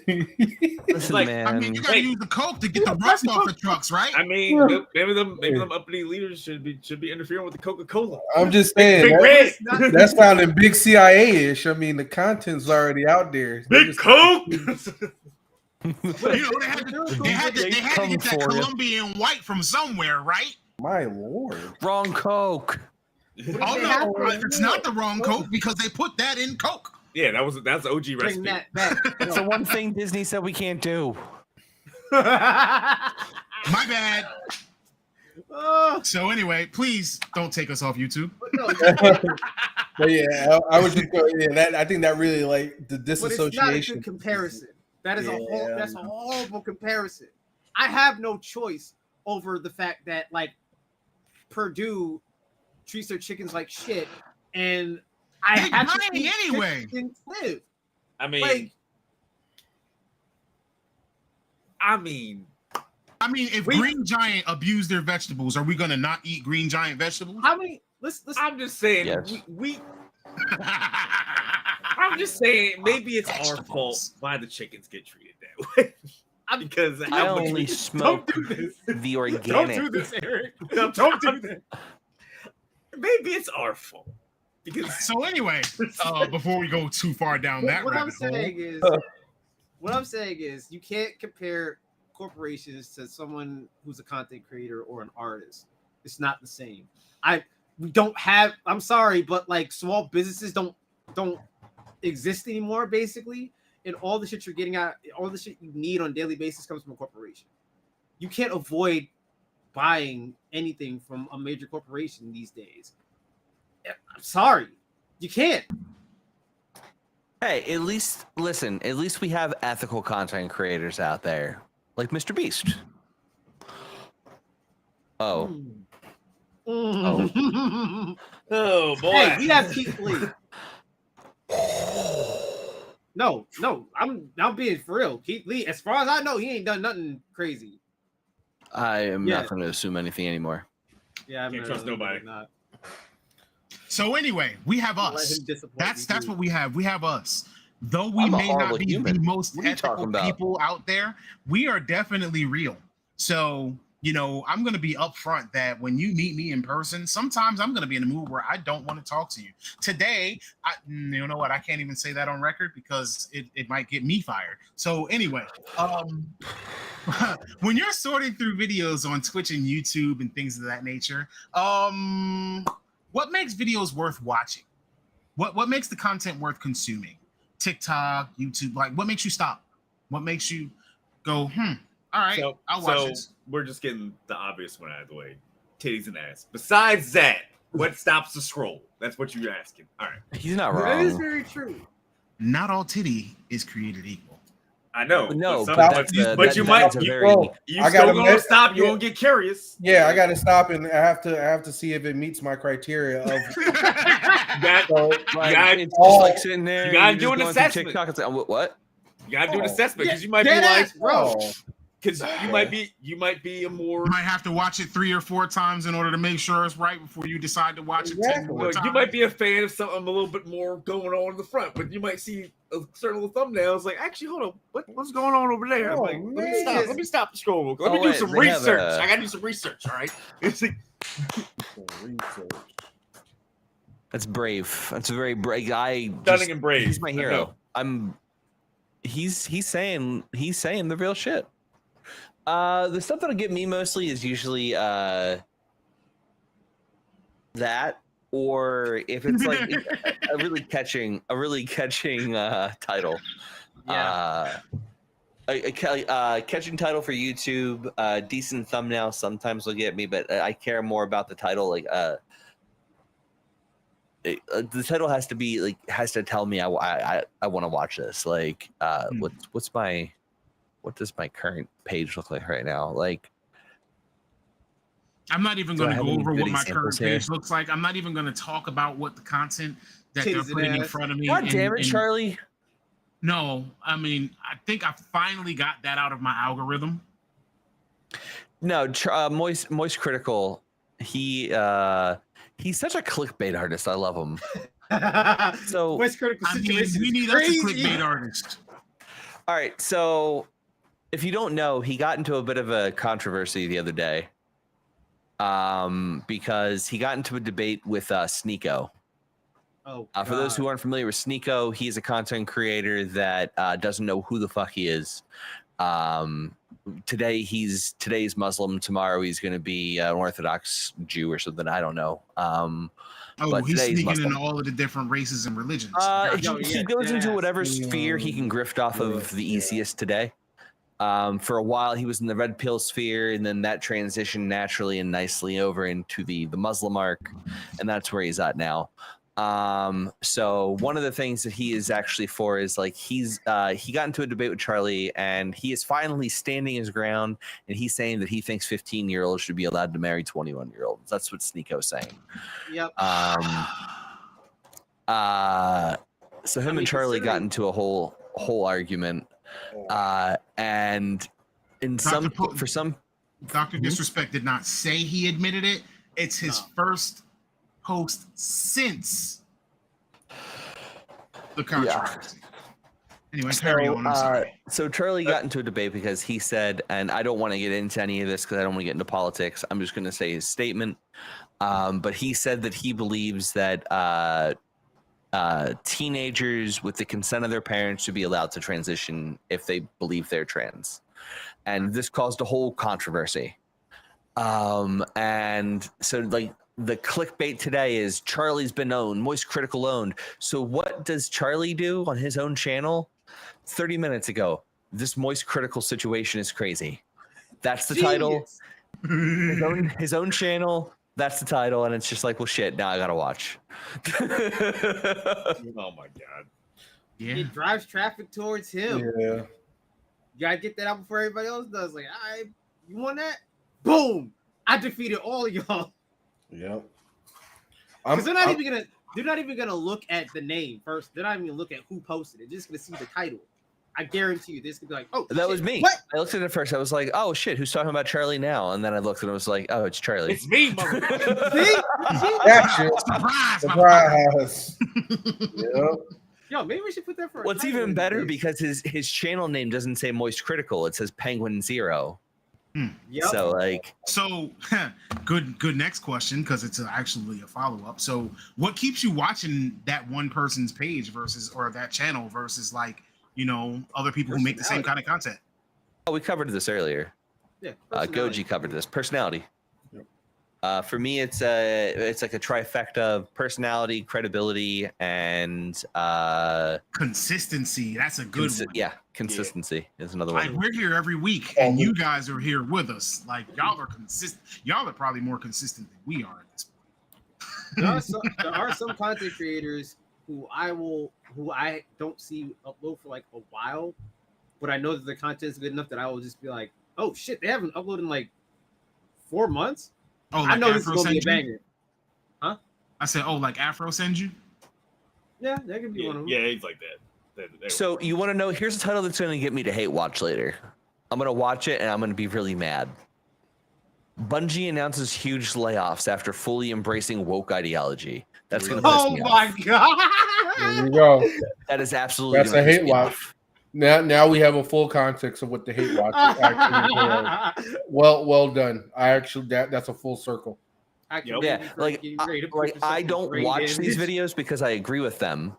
Listen, Like, man. I mean, you gotta use the coke to get the rust off the trucks, right? I mean, maybe them uppity leaders should be interfering with the Coca-Cola. I'm just saying Big Red. that's sounding big CIA-ish. I mean, the content's already out there. Big Coke. You know, they had to get that Colombian white from somewhere, right? My lord. Wrong Coke. Oh no, it's not the wrong coke because they put that in Coke. Yeah, that's the OG Bring recipe. that back. It's the one thing Disney said we can't do. My bad. Oh, So anyway, please don't take us off YouTube. but no, But yeah, I was just going. Yeah, I think that really like the but it's not a disassociation. good comparison. That is Yeah. that's a horrible comparison. I have no choice over the fact that like Purdue treats their chickens like shit, and I They're have to dying eat anyway. chickens live. I mean, Like, I mean, if Green Giant abused their vegetables, are we gonna not eat Green Giant vegetables? how many? Let's I'm just saying Yes. I'm just saying maybe it's our fault why the chickens get treated that way. Because I only smoke Don't do this. the Don't organic. do this, Eric. Don't do this. maybe it's our fault. Because So anyway, before we go too far down that What I'm rabbit hole, saying is, you can't compare corporations to someone who's a content creator or an artist. It's not the same. We don't have. I'm sorry, but like small businesses don't exist anymore. Basically, and all the shit you're getting out, all the shit you need on a daily basis comes from a corporation. You can't avoid buying anything from a major corporation these days. I'm sorry, you can't. Hey, at least we have ethical content creators out there, like Mr. Beast. Oh, Oh. oh boy. Hey, we have Keith Lee. No, I'm being for real. Keith Lee, as far as I know, he ain't done nothing crazy. I am Yeah. not going to assume anything anymore. Yeah, I Can't trust nobody. Not. so anyway, we have Let us. him disappoint That's me, what we have. We have us. Though we I'm a may horrible not be human. the most What are you talking ethical about? people out there, we are definitely real. So, you know, I'm going to be upfront that when you meet me in person, sometimes I'm going to be in a mood where I don't want to talk to you. Today, you know what? I can't even say that on record because it might get me fired. So anyway, when you're sorting through videos on Twitch and YouTube and things of that nature, what makes videos worth watching? What makes the content worth consuming? TikTok, YouTube, like what makes you stop? What makes you go, all right, I'll watch this. We're just getting the obvious one out of the way. Titties and ass. Besides that, what stops the scroll? That's what you're asking. All right. He's not That is wrong. very true. Not all titty is created equal. I know. No, but, but some- that's a- but that- you that might is a you, very- Well, you I still gotta gonna admit- stop, you yeah. gonna get curious. Yeah, I got to stop and I have to see if it meets my criteria of. You got, So, Like, gotta- it's oh, just like sitting there. you gotta and do you're an just going through assessment. TikTok and say, what? you gotta do an Oh. assessment because Yeah, you might be dead like, ass, bro. because you might be a more You might have to watch it 3 or 4 times in order to make sure it's right before you decide to watch it 10 Exactly. more times. you might be a fan of something a little bit more going on in the front, but you might see a certain little thumbnails like, actually, hold on, what's going on over there? I'm Oh, like, man. let me stop the scroll. Let Oh, me do wait, some they have research. a- I gotta do some research. All right. It's like, That's brave. That's a very brave guy. stunning and brave. He's my I hero. know. He's saying the real shit. The stuff that'll get me mostly is usually that or if it's like a really catching title. Yeah. A catching title for YouTube, decent thumbnail sometimes will get me, but I care more about the title. Like, the title has to be like has to tell me I want to watch this. Like, what does my current page look like right now? Like, I'm not even Do I going to have go any over good what my examples current page here? looks like. I'm not even going to talk about what the content that they're Titties and putting in ass. front of me. God damn it, and- Charlie! No, I mean, I think I finally got that out of my algorithm. No, Moist Critical. He's such a clickbait artist. I love him. So West Critical I mean, Situation we is need us a crazy. clickbait artist. all right, so if you don't know, he got into a bit of a controversy the other day. Because he got into a debate with Sneeko. Oh, For those who God. aren't familiar with Sneeko, he's a content creator that doesn't know who the fuck he is. Today's Muslim. Tomorrow he's going to be an Orthodox Jew or something. I don't know. Oh, But he's today's sneaking Muslim. into all of the different races and religions. He, Gotcha. he goes into deadass. whatever sphere he can grift off of the easiest today. For a while, he was in the red pill sphere, and then that transitioned naturally and nicely over into the Muslim arc, and that's where he's at now. So one of the things that he is actually for is like he got into a debate with Charlie, and he is finally standing his ground, and he's saying that he thinks 15-year-olds should be allowed to marry 21-year-olds. That's what Sneeko's saying. Yep. So him mean, and Charlie got considering- into a whole argument, and in some Po- for some Dr. Disrespect did not say he admitted it. It's his No. first post since the controversy. Anyway, carry on. I'm sorry. So Charlie got into a debate because he said, and I don't want to get into any of this because I don't want to get into politics. I'm just going to say his statement. But he said that he believes that teenagers, with the consent of their parents, should be allowed to transition if they believe they're trans. And this caused a whole controversy. And so, like, the clickbait today is Charlie's been owned, Moist Critical owned. So what does Charlie do on his own channel? 30 minutes ago, this Moist Critical situation is crazy. That's the title. Genius. His own channel. That's the title, and it's just like, well, shit. Now I gotta watch. Oh my god. Yeah. It drives traffic towards him. Yeah. You gotta get that out before everybody else does. Like, all right, you want that? Boom! I defeated all of y'all. Yep. Because they're not even gonna look at the name first. They're not even gonna look at who posted it. They're just gonna see the title. I guarantee you, this could be like, oh, That shit, was me. What? I looked at it first. I was like, oh shit, who's talking about Charlie now? And then I looked and I was like, oh, it's Charlie. It's me, motherfucker. See? Gotcha. Surprise! Surprise. Yep. Yo, maybe we should put that for. a What's title even in better there. because his channel name doesn't say Moist Critical. It says Penguin Zero. Yep. So like, So, good next question, because it's actually a follow-up. So, what keeps you watching that one person's page versus, or that channel versus, like, you know, other people who make the same kind of content? oh, we covered this earlier. Yeah, Goji covered this. Personality. Yep. For me, it's like a trifecta of personality, credibility, and Consistency. That's a good one. yeah, consistency is another Like, one. we're here every week, and you guys are here with us. Like, y'all are consistent. Y'all are probably more consistent than we are at this point. There are some content creators who I don't see upload for like a while, but I know that the content is good enough that I will just be like, oh shit, they haven't uploaded in like 4 months. Oh, I know this is Afro gonna be a send you? banger. I said, oh, like Afro send you? Yeah, that could be one of them. Yeah, he's like that. So you want to know? Here's a title that's going to get me to hate watch later. I'm going to watch it and I'm going to be really mad. Bungie announces huge layoffs after fully embracing woke ideology. That's going to piss Oh me my off. god! There you go. That is absolutely That's gonna a piss hate me watch. off. Now we have a full context of what the hate watch actually entails. Well done. I actually that's a full circle. I can Yep. Yeah, really like get ready to put this I up don't great watch in. these videos because I agree with them.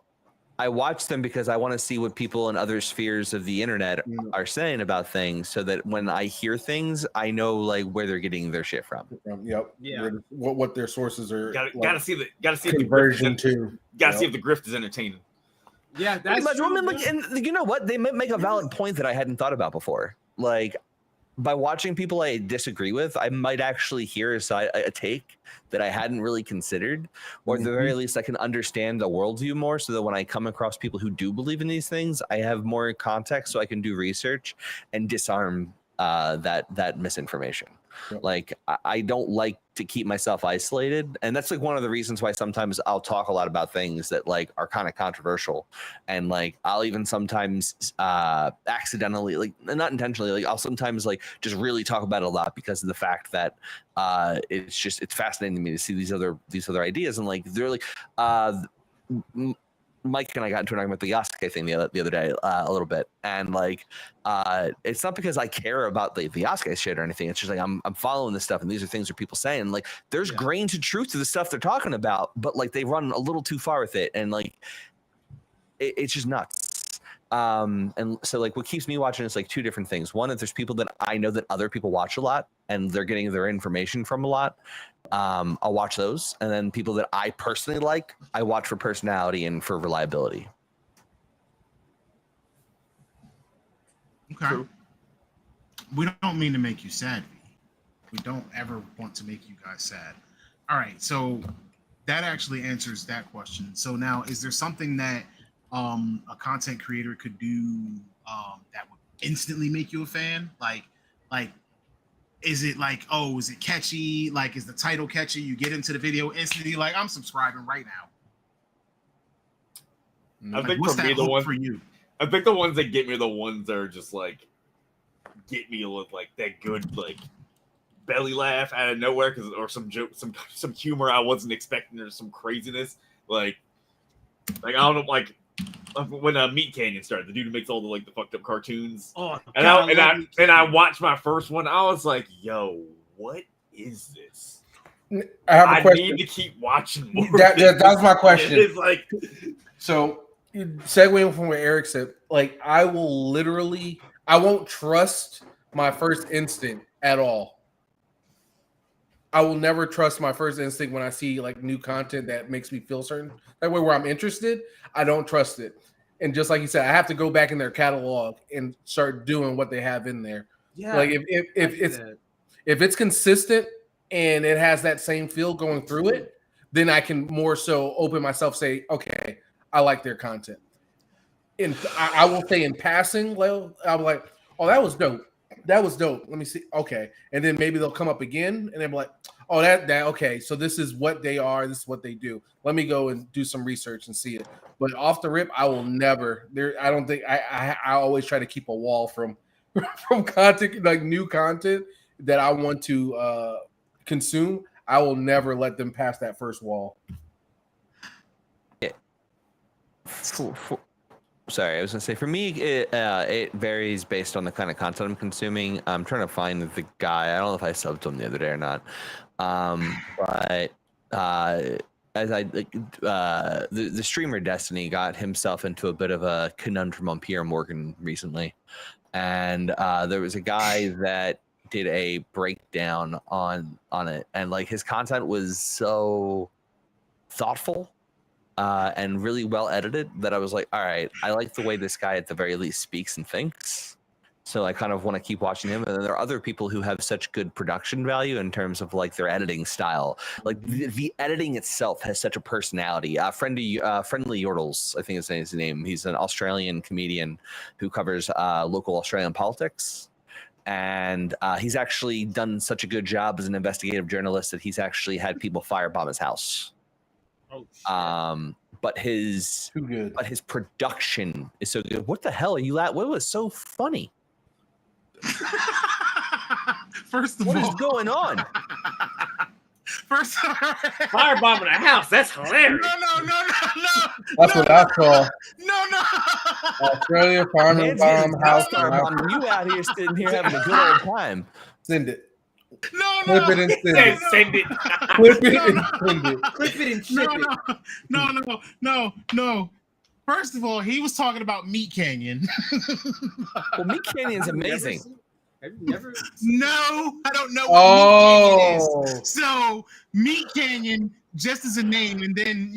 I watch them because I want to see what people in other spheres of the internet are saying about things, so that when I hear things, I know like where they're getting their shit from. Yep. Yeah. What their sources are. Gotta see if the conversion to. Gotta see if the grift is entertaining. Yeah, that's true. I mean, like, and you know what? They might make a valid point that I hadn't thought about before. Like, by watching people I disagree with, I might actually hear a take that I hadn't really considered, or at the very least, I can understand the worldview more, so that when I come across people who do believe in these things, I have more context, so I can do research and disarm that misinformation. Yep. Like, I don't like to keep myself isolated, and that's like one of the reasons why sometimes I'll talk a lot about things that like are kind of controversial, and like I'll even sometimes accidentally, like not intentionally, like I'll sometimes like just really talk about it a lot because of the fact that it's fascinating to me to see these other ideas, and like they're like Mike and I got into an argument with the Yasuke thing the other day a little bit, and like it's not because I care about the Yasuke shit or anything. It's just like I'm following this stuff, and these are things that people saying. Like there's grains of truth to the stuff they're talking about, but like they run a little too far with it, and like it's just nuts. And so like what keeps me watching is like two different things. One, if there's people that I know that other people watch a lot and they're getting their information from a lot, I'll watch those. And then people that I personally like, I watch for personality and for reliability. Okay. True. We don't mean to make you sad, V. We don't ever want to make you guys sad. All right, so that actually answers that question. So now, is there something that a content creator could do that would instantly make you a fan? Like, is it like, oh, is it catchy? Like, is the title catchy? You get into the video instantly, like, I'm subscribing right now. I think what's for me, the hook for you? I think the ones that get me are the ones that are just like get me with like that good like belly laugh out of nowhere, or some joke, some humor I wasn't expecting, or some craziness. Like I don't know, like when Meat Canyon started, the dude who makes all the fucked up cartoons. Oh, and I watched my first one. I was like, yo, what is this? I have a question. Need to keep watching more. That was my question. It's like, so segueing from what Eric said, like I won't trust my first instinct at all. I will never trust my first instinct when I see like new content that makes me feel certain that way where I'm interested. I don't trust it. And just like you said, I have to go back in their catalog and start doing what they have in there. Yeah. Like if it's consistent and it has that same feel going through it, then I can more so open myself, say, okay, I like their content. And I will say in passing, well, I'm like, oh, that was dope. That was dope. Let me see. Okay. And then maybe they'll come up again and they'll be like, oh, that okay. So this is what they are. This is what they do. Let me go and do some research and see it. But off the rip, I will never I don't think I always try to keep a wall from content, like new content that I want to consume. I will never let them pass that first wall. Yeah. Sorry, I was gonna say for me, it varies based on the kind of content I'm consuming. I'm trying to find the guy. I don't know if I subbed him the other day or not, but as the streamer Destiny got himself into a bit of a conundrum on Pierre Morgan recently, and there was a guy that did a breakdown on it, and like his content was so thoughtful and really well edited that I was like, all right, I like the way this guy at the very least speaks and thinks. So I kind of want to keep watching him. And then there are other people who have such good production value in terms of like their editing style. Like the editing itself has such a personality. Friendly Yordles, I think is his name. He's an Australian comedian who covers local Australian politics. And he's actually done such a good job as an investigative journalist that he's actually had people firebomb his house. Oh, but his production is so good. What the hell are you at? What was so funny? First of all, what is going on? First, firebombing a house. That's hilarious. No. That's what I saw. No. Australia farming bomb house. You out here sitting here having a good old time. Send it. No. Clip it and send it. Send it. Clip it and send it. Clip it and ship it. No. First of all, he was talking about Meat Canyon. Well, Meat Canyon's amazing. Have you never? No, I don't know what Meat Canyon Oh, is. So Meat Canyon, just as a name, and then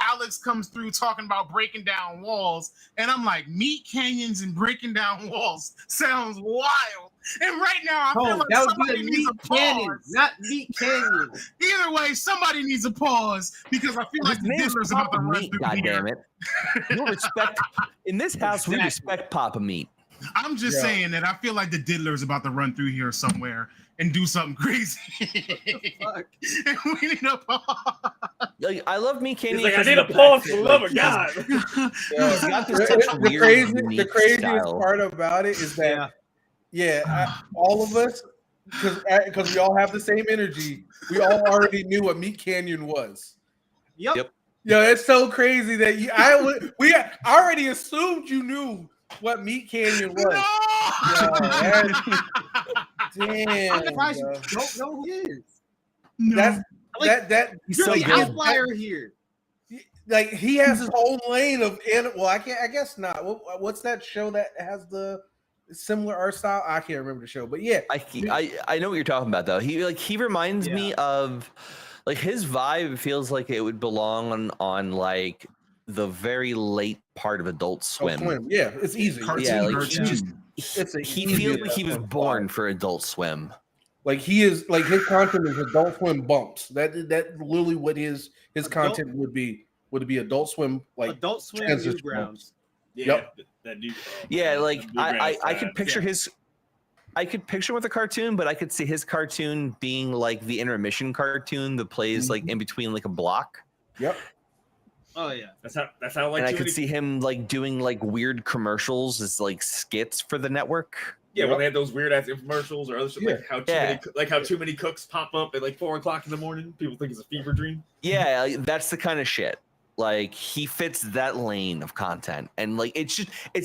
Alex comes through talking about breaking down walls, and I'm like, Meat Canyons and breaking down walls sounds wild. And right now, I feel like that would somebody be a needs Meat a Canyon, pause. not Meat Canyon. Either way, somebody needs a pause because I feel like His the name's Diddler's about to Papa run Meat. through God here. damn it! You respect in this house. We respect Papa Meat. I'm just saying that I feel like the Diddler's about to run through here somewhere and do something crazy. Fuck. And we need a pause. Like, I love Meat Canyon. He's like, I because need a of the pause fact for the that, love like, of God. He's got this such the weird, crazy, the unique craziest style. part about it is that, all of us, because we all have the same energy, we all already knew what Meat Canyon was. Yep. Yo, it's so crazy that we already assumed you knew what Meat Canyon was. Damn, I'm surprised bro. you don't know who he is. No. He's You're so the good. outlier here. Like he has his own lane of well, I guess not. What's that show that has the similar art style? I can't remember the show, but yeah, I know what you're talking about though. He reminds me of like his vibe feels like it would belong on like the very late part of Adult Swim. Yeah, it's easy. He feels like he was born for Adult Swim. Like he is like his content is Adult Swim bumps. That literally what his content would be Adult Swim, like Adult Swim Newgrounds. Yeah, that dude. Yeah, like I could picture his. I could picture with a cartoon, but I could see his cartoon being like the intermission cartoon that plays like in between like a block. Yep. Oh yeah, that's how like. And I could see him like doing like weird commercials as like skits for the network. Yeah, when they had those weird ass infomercials or other shit, like how too many cooks pop up at like 4 o'clock in the morning. People think it's a fever dream. Yeah, like, that's the kind of shit. Like he fits that lane of content, and like it's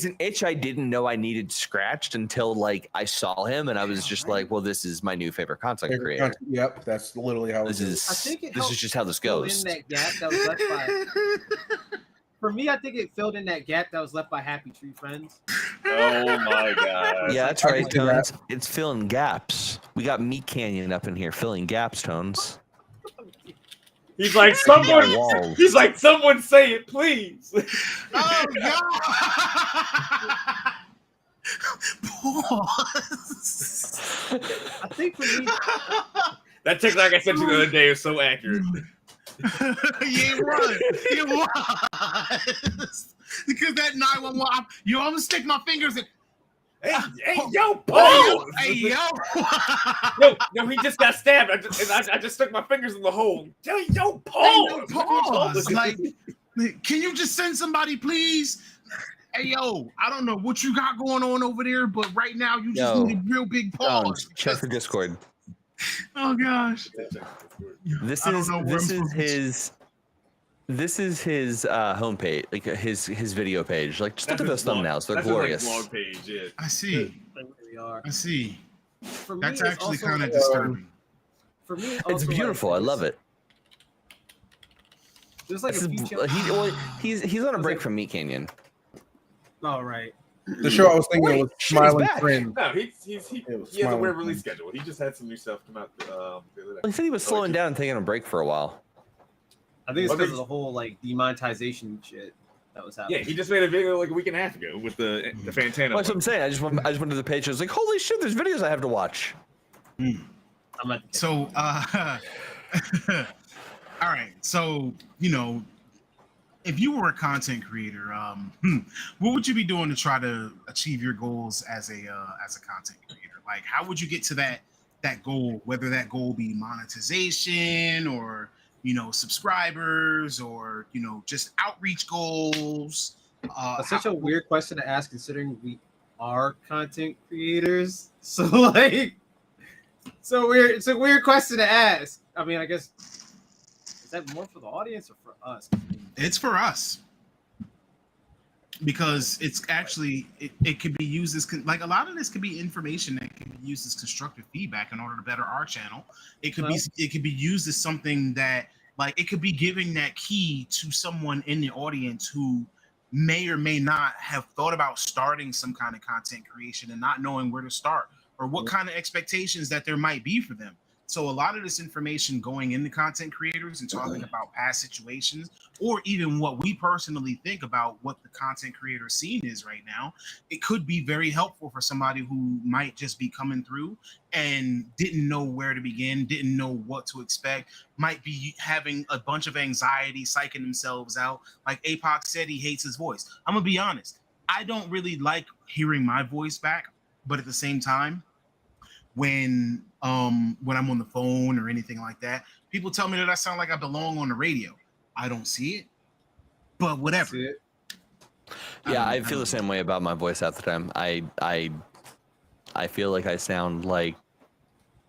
an itch I didn't know I needed scratched until like I saw him, and I was just like, well, this is my new favorite content creator. Yep, that's literally how this is. I think this is just how this goes. In that gap that was left by. For me, I think it filled in that gap that was left by Happy Tree Friends. Oh my god! Yeah, that's right, Tones. It's filling gaps. We got Meat Canyon up in here filling gaps, Tones. He's like someone. He's like someone say it, please. Oh God! Pause. I think for me, that TikTok I sent you the other day is so accurate. Yeah, it was. Because that 911, I'm gonna stick my fingers in. Hey, yo, Paul! Hey, yo! No, he just got stabbed. I just stuck my fingers in the hole. Yo, Paul! Hey, pause! Like, can you just send somebody, please? Hey, yo, I don't know what you got going on over there, but right now you just need a real big pause. Check the Discord. Oh gosh! This is his homepage, like his video page. Like, just look at those thumbnails; they're glorious. Blog page, yeah. I see. I see. For me, That's actually also, kind of disturbing. For me, It's beautiful. I love it. There's like he's on a break from Meat Canyon. All right. The show I was thinking was Smiling Friend. No, he has a weird release schedule. He just had some new stuff come out the other day. He said he was slowing down and taking a break for a while. I think it's because of the whole like demonetization shit that was happening. Yeah, he just made a video like a week and a half ago with the Fantana. Well, that's what I'm saying. I just went to the page. I was like, holy shit! There's videos I have to watch. So, all right. So, if you were a content creator, what would you be doing to try to achieve your goals as a content creator? Like, how would you get to that goal? Whether that goal be monetization or subscribers or just outreach goals. That's such a weird question to ask, considering we are content creators. So like, it's a weird question to ask. I mean, I guess is that more for the audience or for us? It's for us. Because it's actually it could be used as like a lot of this could be information that can be used as constructive feedback in order to better our channel. It could be used as something that like it could be giving that key to someone in the audience who may or may not have thought about starting some kind of content creation and not knowing where to start or what kind of expectations that there might be for them. So a lot of this information going into content creators and talking about past situations, or even what we personally think about what the content creator scene is right now, it could be very helpful for somebody who might just be coming through and didn't know where to begin, didn't know what to expect, might be having a bunch of anxiety, psyching themselves out. Like APOC said, he hates his voice. I'm gonna be honest, I don't really like hearing my voice back, but at the same time, when I'm on the phone or anything like that, people tell me that I sound like I belong on the radio. I don't see it, but whatever. Yeah, I feel the same way about my voice half the time. I feel like I sound like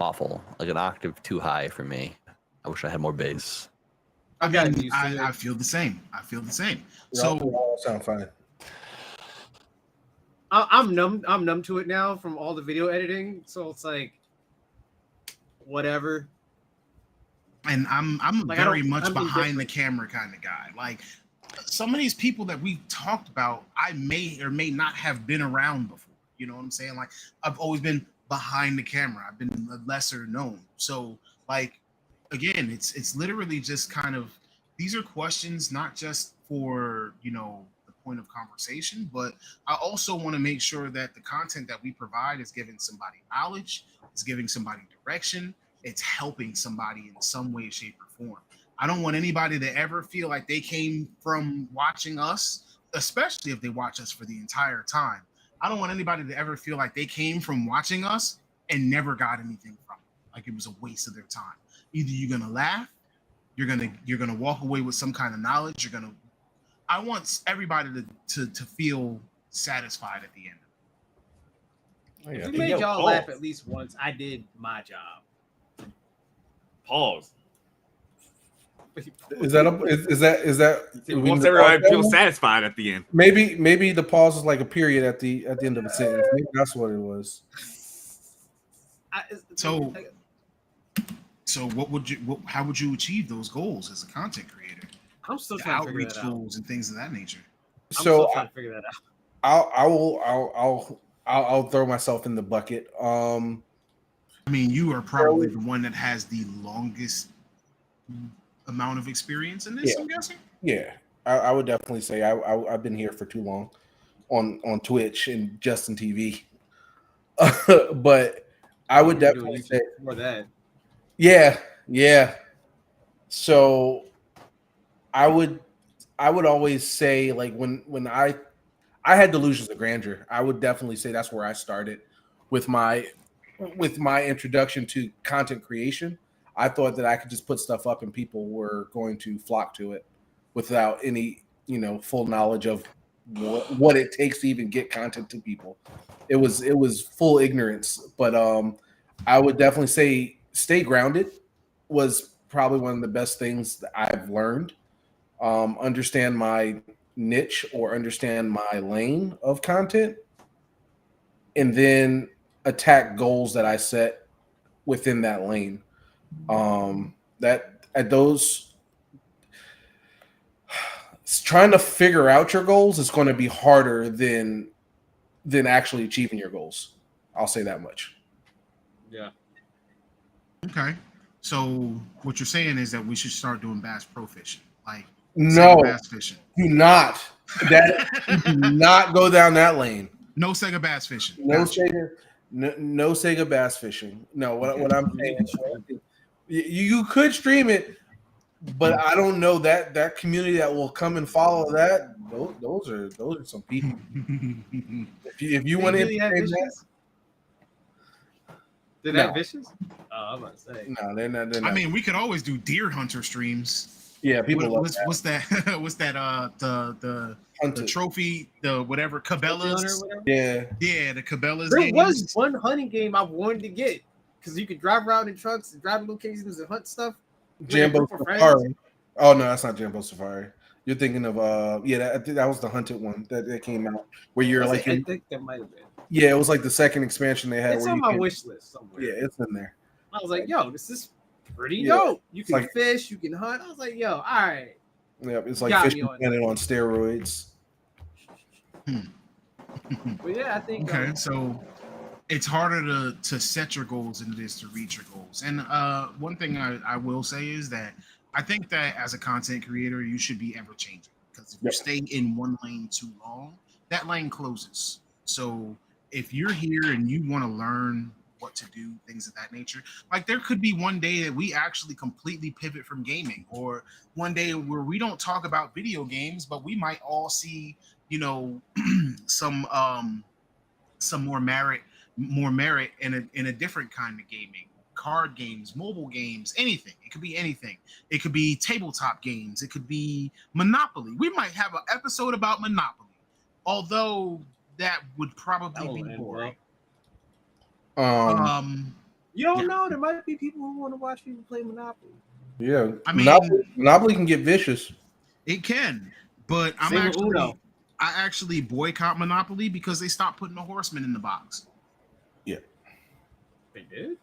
awful, like an octave too high for me. I wish I had more bass. I feel the same. I feel the same. So all sound fine. I'm numb to it now from all the video editing, so it's like whatever. And I'm like, very much behind the camera kind of guy. Like some of these people that we talked about, I may or may not have been around before. You know what I'm saying? Like I've always been behind the camera. I've been lesser known. So like again, it's literally just kind of, these are questions not just for, you know, point of conversation, but I also want to make sure that the content that we provide is giving somebody knowledge, it's giving somebody direction, it's helping somebody in some way, shape, or form. I don't want anybody to ever feel like they came from watching us, especially if they watch us for the entire time. I don't want anybody to ever feel like they came from watching us and never got anything from it, like it was a waste of their time. Either you're gonna laugh, you're gonna walk away with some kind of knowledge, I want everybody to feel satisfied at the end. If we made y'all laugh at least once, I did my job. Pause. Is that once everybody feels satisfied at the end? Maybe the pause is like a period at the end of the sentence. Maybe that's what it was. So how would you achieve those goals as a content creator? I'm still trying to figure that out. Tools and things of that nature. I'm still trying to figure that out. I'll throw myself in the bucket. I mean, you are probably the one that has the longest amount of experience in this, I'm guessing. Yeah, I would definitely say I've been here for too long on Twitch and Justin TV. But I would definitely say more that. Yeah. So I would always say, like, when I had delusions of grandeur, I would definitely say that's where I started with my introduction to content creation. I thought that I could just put stuff up and people were going to flock to it without any, full knowledge of what it takes to even get content to people. It was full ignorance, but I would definitely say stay grounded was probably one of the best things that I've learned. Understand my niche or understand my lane of content, and then attack goals that I set within that lane. Trying to figure out your goals is going to be harder than actually achieving your goals. I'll say that much. Yeah. Okay. So what you're saying is that we should start doing Bass Pro Fishing, like no bass fishing. Do not go down that lane. No Sega bass fishing. No Sega bass fishing. No, what I'm saying is you could stream it, but I don't know that community that will come and follow that. Those are some people. if you want to entertain that. Did they have vicious? Oh, I'm about to say. No, they're not. I mean, we could always do deer hunter streams. Yeah, people love that. What's that? What's that? The trophy, the whatever Cabela's. Yeah, the Cabela's. There was one hunting game I wanted to get because you could drive around in trucks and drive locations and hunt stuff. Jambo Safari. Oh no, that's not Jambo Safari. You're thinking of I think that was the hunted one that came out where you're like. I think that might have been. Yeah, it was like the second expansion they had. It's on my wish list somewhere. Yeah, it's in there. I was like, yo, this is pretty dope. You can fish, you can hunt. I was like, yo, all right. Yeah, it's like Fishing Planet on steroids. But yeah, I think Okay, so it's harder to set your goals than it is to reach your goals. And one thing I will say is that I think that as a content creator, you should be ever changing, because if you stay in one lane too long, that lane closes. So if you're here and you want to learn what to do, things of that nature, like there could be one day that we actually completely pivot from gaming, or one day where we don't talk about video games, but we might all see, you know, some more merit in a different kind of gaming, card games, mobile games, anything. It could be anything. It could be tabletop games. It could be Monopoly. We might have an episode about Monopoly, although that would probably be boring. You don't know. There might be people who want to watch people play Monopoly. Yeah, I mean, Monopoly can get vicious. It can, but I actually boycott Monopoly because they stopped putting the horsemen in the box. Yeah, they did.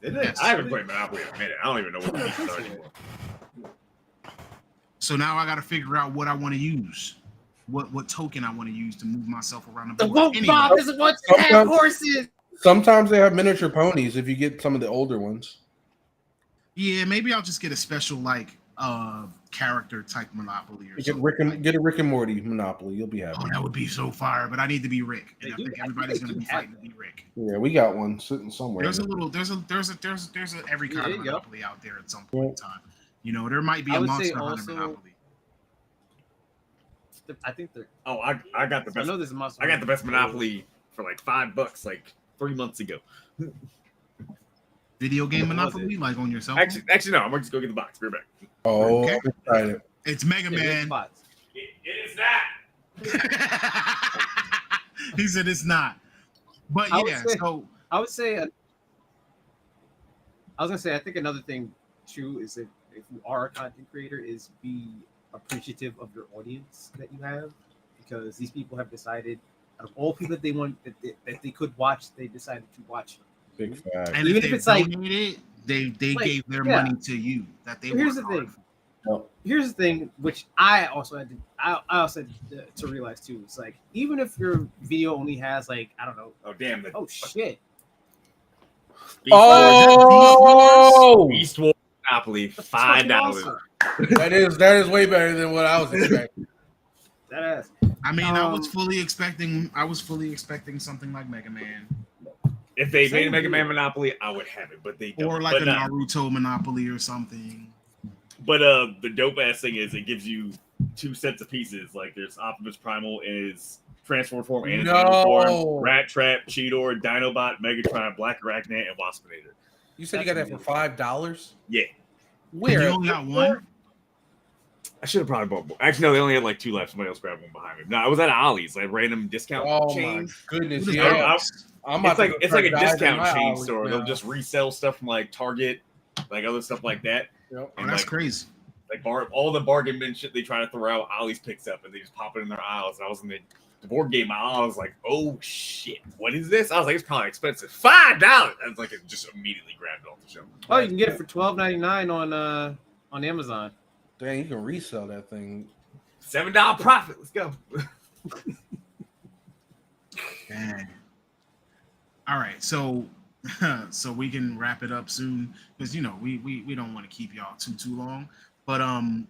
Did they? Yes. I haven't played Monopoly in a minute. I don't even know what the pieces are anymore. So now I got to figure out what I want to use, what token I want to use to move myself around the The board. Wolf Bob doesn't want you to have horses. Sometimes they have miniature ponies if you get some of the older ones. Yeah, maybe I'll just get a special like character type Monopoly or Get something. get a Rick and Morty Monopoly. You'll be happy. Oh, that would be so fire! But I need to be Rick, and I think everybody's going to be fighting to be Rick. Yeah, we got one sitting somewhere. There's a every kind of Monopoly out there at some point in time. You know, there might be a Monster Hunter Monopoly. I think they're. Oh, I got the best. I know there's a Monster. I got the best Monopoly for like $5, like 3 months ago. Video game Monopoly, like on your cell phone? Actually, no. I'm going to go get the box. Be right back. Oh, Okay. I'm excited. It's Mega Man. It is not. He said it's not. But yeah, I would say. I was gonna say. I think another thing too is that if you are a content creator, is be appreciative of your audience that you have, because these people have decided, out of all people that they want that they could watch, they decided to watch them. Big fact. and even if if it's they like donated, they like, gave their yeah. money to you that they Here's worked the hard thing. for. Here's the thing, which I also had to realize too. It's like, even if your video only has like, I don't know. Oh damn! Oh shit! Beast Wars Monopoly, $5. That is way better than what I was expecting. That ass. I mean, I was fully expecting something like Mega Man, If they made a Mega Man Monopoly, I would have it, but they don't. or like but a Naruto Monopoly or something. But the dope ass thing is it gives you 2 sets of pieces. Like there's Optimus Primal in his transformed form and his animal form, Rat Trap, Cheetor, Dinobot, Megatron, Black Arachne, and Waspinator. You said you got that for $5? Yeah. Where? You only got one? I should have probably bought more. Actually, no, they only had like 2 left. Somebody else grabbed one behind me. No, I was at Ollie's, like random discount chain. My goodness, What is yeah. that? It's like a discount chain Ollie's store. now. They'll just resell stuff from like Target, like other stuff like that. Yep. Oh, that's crazy. Like all the bargain bin shit they try to throw out, Ollie's picks up and they just pop it in their aisles. And I was in the board game aisle. I was like, oh shit, what is this? I was like, it's probably expensive. $5. I was like, it just immediately grabbed it off the shelf. Oh, you can get it for $12.99 on Amazon. Dang, you can resell that thing. $7 profit. Let's go. Dang. All right, so we can wrap it up soon, because you know we don't want to keep y'all too long. But Oh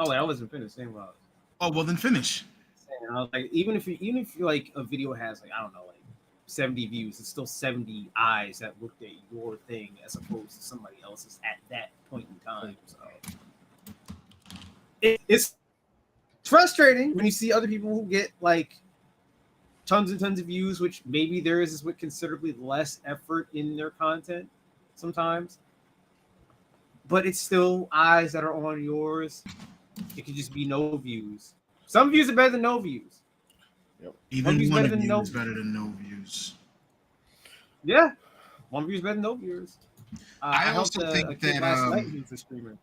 wait, I wasn't finished saying about. oh well, then finish. I was like, even if you like a video has like, I don't know, like 70 views, it's still 70 eyes that looked at your thing as opposed to somebody else's at that point in time. So it's frustrating when you see other people who get like tons and tons of views, which maybe theirs is with considerably less effort in their content sometimes. But it's still eyes that are on yours. It could just be no views. Some views are better than no views. Yep. Even One one view's better than view no is better than no views. Yeah, one view is better than no viewers. I also think that last night he was a streamer.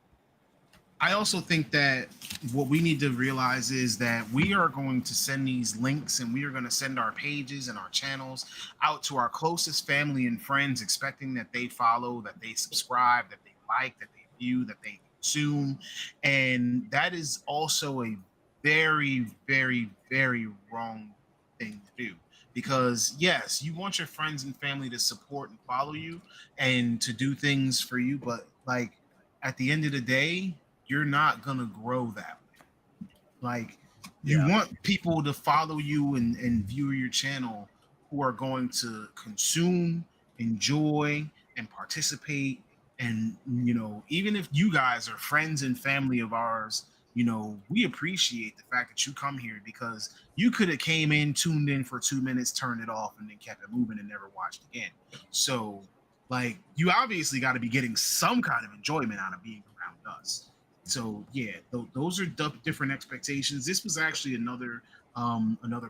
I also think that what we need to realize is that we are going to send these links and we are going to send our pages and our channels out to our closest family and friends, expecting that they follow, that they subscribe, that they like, that they view, that they consume. And that is also a very, very, very wrong thing to do. Because yes, you want your friends and family to support and follow you and to do things for you, but like at the end of the day, you're not gonna grow that way. Like you want people to follow you and view your channel who are going to consume, enjoy, and participate. And even if you guys are friends and family of ours, we appreciate the fact that you come here because you could have came in, tuned in for 2 minutes, turned it off, and then kept it moving and never watched again. So, like, you obviously got to be getting some kind of enjoyment out of being around us. So, yeah, those are different expectations. This was actually another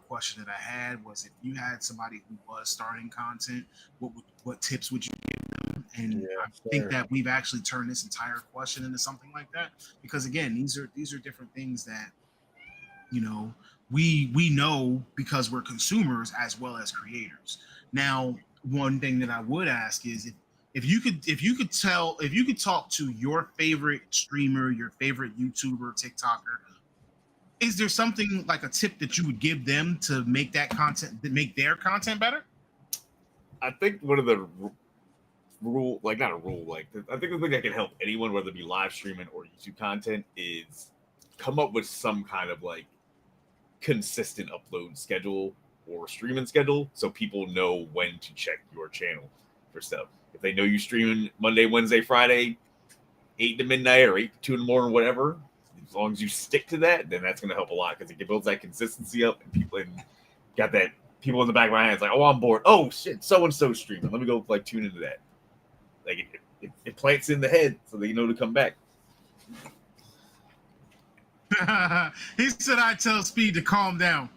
question that I had was if you had somebody who was starting content, what tips would you give them? And I think that we've actually turned this entire question into something like that because again, these are different things that we know because we're consumers as well as creators. Now, one thing that I would ask is if you could talk to your favorite streamer, your favorite YouTuber, TikToker, is there something like a tip that you would give them to make their content better? I think one of the rule, like not a rule, like I think the thing that can help anyone, whether it be live streaming or YouTube content, is come up with some kind of like consistent upload schedule or streaming schedule so people know when to check your channel for stuff. If they know you streaming Monday, Wednesday, Friday, 8 to midnight or 8 to 2 in the morning, whatever, as long as you stick to that, then that's going to help a lot because it builds that consistency up and people got that people in the back of my hands like, oh, I'm bored. Oh shit, so and so streaming. Let me go like tune into that. Like it plants in the head so they know to come back. He said I tell Speed to calm down.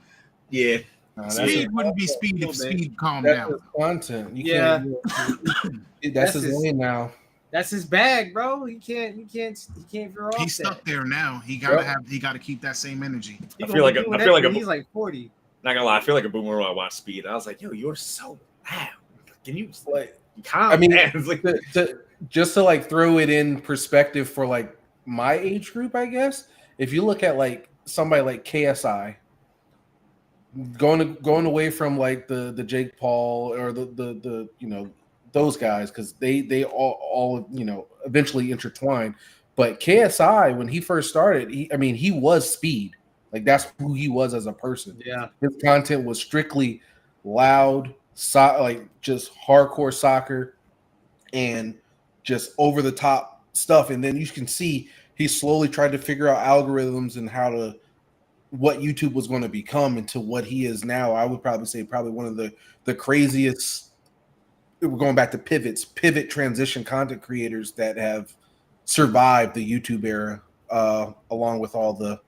Yeah. Speed wouldn't be Speed if Speed calmed that's down. His content. You Yeah. can't, that's his lane now. That's his bag, bro. He can't veer off. He's stuck there now. He gotta keep that same energy. I feel like he's like 40. Not gonna lie, I feel like a boomer when I watch Speed. I was like, yo, you're so loud. Can you Like, calm I mean, down? It's like, just to like throw it in perspective for like my age group, I guess. If you look at like somebody like KSI, going away from like the Jake Paul or the those guys because they all eventually intertwine. But KSI, when he first started, he was Speed. Like that's who he was as a person. Yeah, his content was strictly loud, like just hardcore soccer, and just over the top stuff. And then you can see he slowly tried to figure out algorithms and what YouTube was going to become into what he is now. I would probably say one of the craziest. We're going back to pivot transition content creators that have survived the YouTube era, along with all the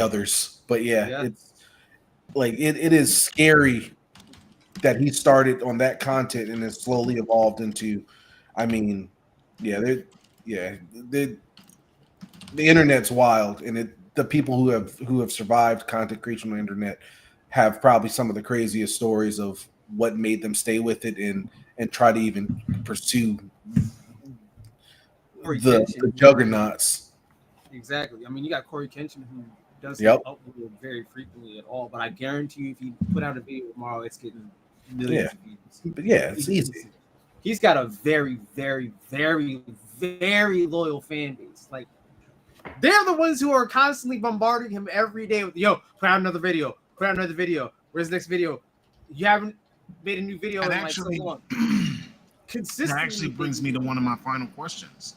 others. But yeah. It's like it is scary that he started on that content and then slowly evolved into. The internet's wild, and the people who have survived content creation on the internet have probably some of the craziest stories of what made them stay with it and try to even pursue the juggernauts. Exactly. I mean, you got Corey Kenshin who doesn't upload very frequently at all, but I guarantee you, if he put out a video tomorrow, it's getting millions of views. But yeah, it's easy. He's got a very, very, very, very loyal fan base. Like, they're the ones who are constantly bombarding him every day with, yo, put out another video. Where's the next video? You haven't made a new video in like so long. Consistently. That actually brings me to one of my final questions.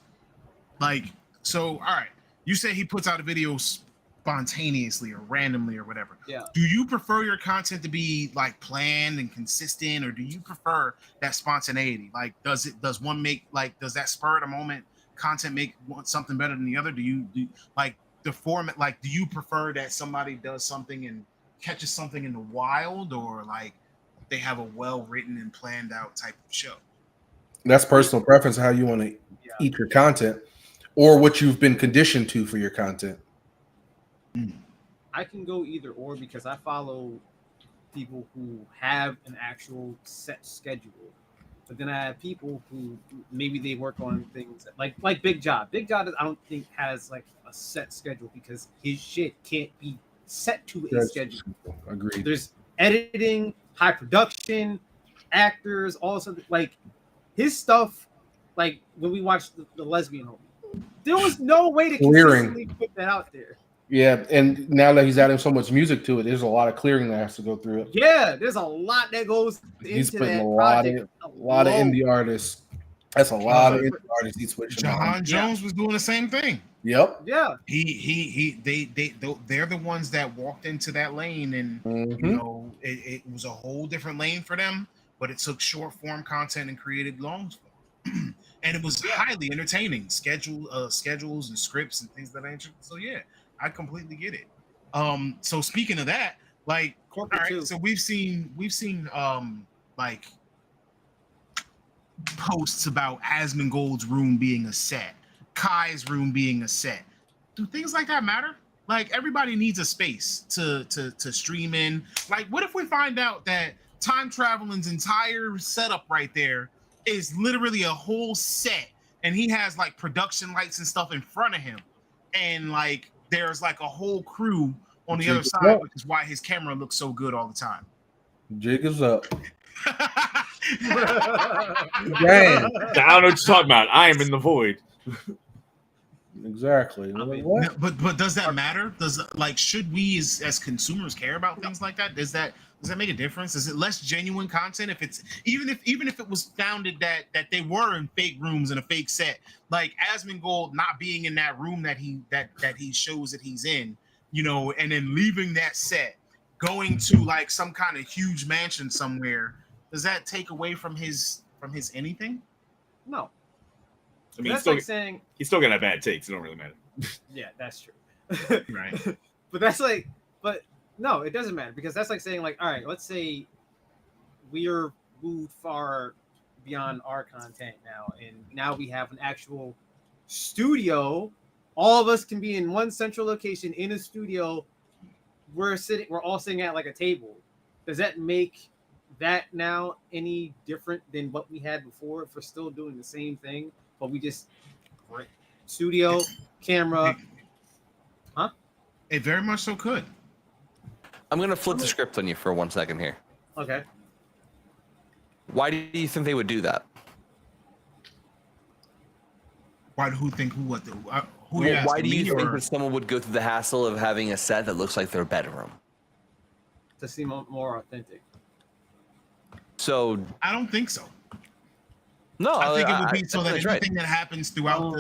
Like, so, all right, you say he puts out a video spontaneously or randomly or whatever. Yeah. Do you prefer your content to be like planned and consistent, or do you prefer that spontaneity? Like, does that spur at a moment content make something better than the other? Do you like the format? Like, do you prefer that somebody does something and catches something in the wild, or like they have a well-written and planned out type of show? That's personal preference, how you want to eat your content or what you've been conditioned to for your content. I can go either or because I follow people who have an actual set schedule But then I have people who maybe they work on things like Big Job. Big Job, I don't think has like a set schedule because his shit can't be set to a schedule. Agreed. There's editing, high production, actors, all something like his stuff. Like when we watched the Lesbian Homie, there was no way to consistently put that out there. Yeah, and now that he's adding so much music to it, there's a lot of clearing that has to go through it. Yeah, there's a lot that goes He's into putting that a lot of indie artists. That's a lot of indie artists he's switching. John Jones was doing the same thing. Yep. Yeah. They're the ones that walked into that lane, and you know, it was a whole different lane for them, but it took short form content and created long form. And it was highly entertaining. Schedules and scripts and things that I nature. So yeah, I completely get it. So speaking of that, like, all right, so we've seen like posts about Asmongold's room being a set, Kai's room being a set. Do things like that matter? Like, everybody needs a space to stream in. Like, what if we find out that Time Traveling's entire setup right there is literally a whole set, and he has like production lights and stuff in front of him, and like there's like a whole crew on the other side, which is why his camera looks so good all the time. Jig is up. Damn. I don't know what you're talking about. I am in the void. Exactly. I mean, but does that matter? Should we as consumers care about things like that? Does that make a difference? Is it less genuine content if it's even if it was founded that they were in fake rooms and a fake set, like Asmongold not being in that room that he shows that he's in, you know, and then leaving that set, going to like some kind of huge mansion somewhere? Does that take away from his anything? No. I mean, that's like saying he's still gonna have bad takes. It don't really matter. Yeah, that's true. Right. But no, it doesn't matter, because that's like saying, like, all right, let's say we're moved far beyond our content now, and now we have an actual studio. All of us can be in one central location in a studio. We're all sitting at like a table. Does that make that now any different than what we had before if we're still doing the same thing, but we just studio, camera? Huh? It very much so could. I'm going to flip the script on you for 1 second here. Okay. Why do you think they would do that? Why? Who think who? What? Who? Well, why do you think that someone would go through the hassle of having a set that looks like their bedroom? To seem more authentic. So I don't think so. No, I think it would be so that that's anything that happens throughout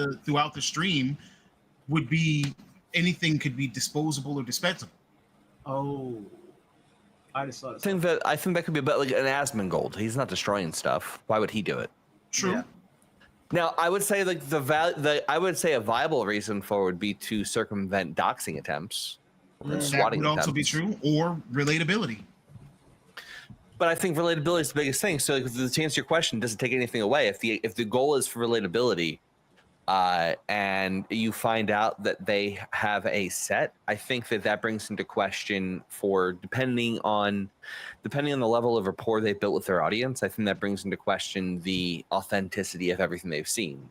the stream would be anything could be disposable or dispensable. Oh, I just thought. I think that could be about like an Asmongold. He's not destroying stuff. Why would he do it? True. Yeah. Now, I would say like I would say a viable reason for it would be to circumvent doxing attempts. That would also be true, or relatability. But I think relatability is the biggest thing. So to answer your question, does it take anything away? If the goal is for relatability, and you find out that they have a set, I think that brings into question, for depending on the level of rapport they've built with their audience, I think that brings into question the authenticity of everything they've seen,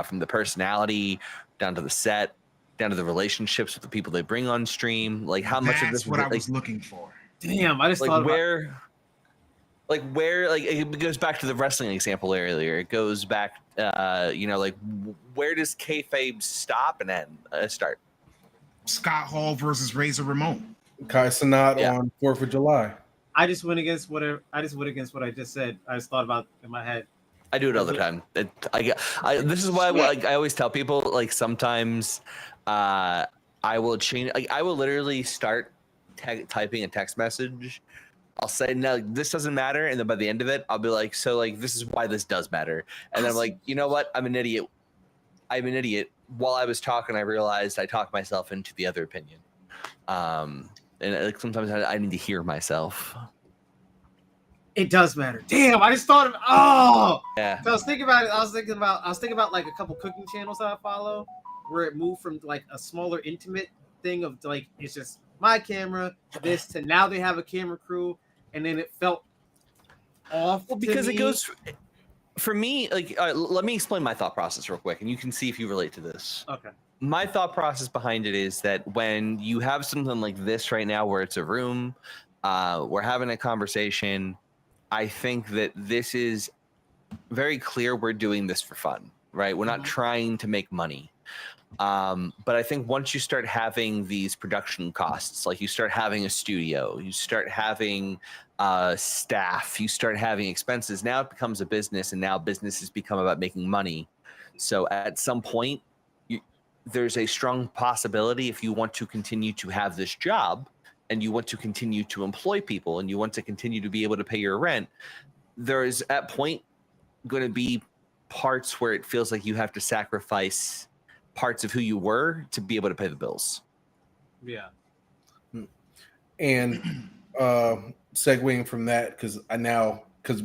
from the personality down to the set, down to the relationships with the people they bring on stream. Like how much of this? That's what I was looking for. Damn, I just like thought where it goes back to the wrestling example earlier. It goes back, where does kayfabe stop and end? Start. Scott Hall versus Razor Ramon. Kai Cenat on 4th of July. I just went against what I just said. I just thought about it in my head. I do it all the time. This is why I always tell people, like, sometimes I will change. Like, I will literally start typing a text message. I'll say, no, this doesn't matter. And then by the end of it, I'll be like, so like, this is why this does matter. And then I'm like, you know what? I'm an idiot. While I was talking, I realized I talked myself into the other opinion. And like, sometimes I need to hear myself. It does matter. Damn, I just thought of yeah. So I was thinking about it. I was thinking about like a couple cooking channels that I follow, where it moved from like a smaller intimate thing of like it's just my camera to this to now they have a camera crew, and then it felt off. Well, because it goes For me, like, let me explain my thought process real quick, and you can see if you relate to this. Okay. My thought process behind it is that when you have something like this right now, where it's a room, we're having a conversation. I think that this is very clear. We're doing this for fun, right? We're not trying to make money. But I think once you start having these production costs, like you start having a studio, you start having staff, you start having expenses, now it becomes a business, and now business has become about making money. So at some point, there's a strong possibility, if you want to continue to have this job and you want to continue to employ people and you want to continue to be able to pay your rent, there is at point going to be parts where it feels like you have to sacrifice parts of who you were to be able to pay the bills. Yeah. And segueing from that, because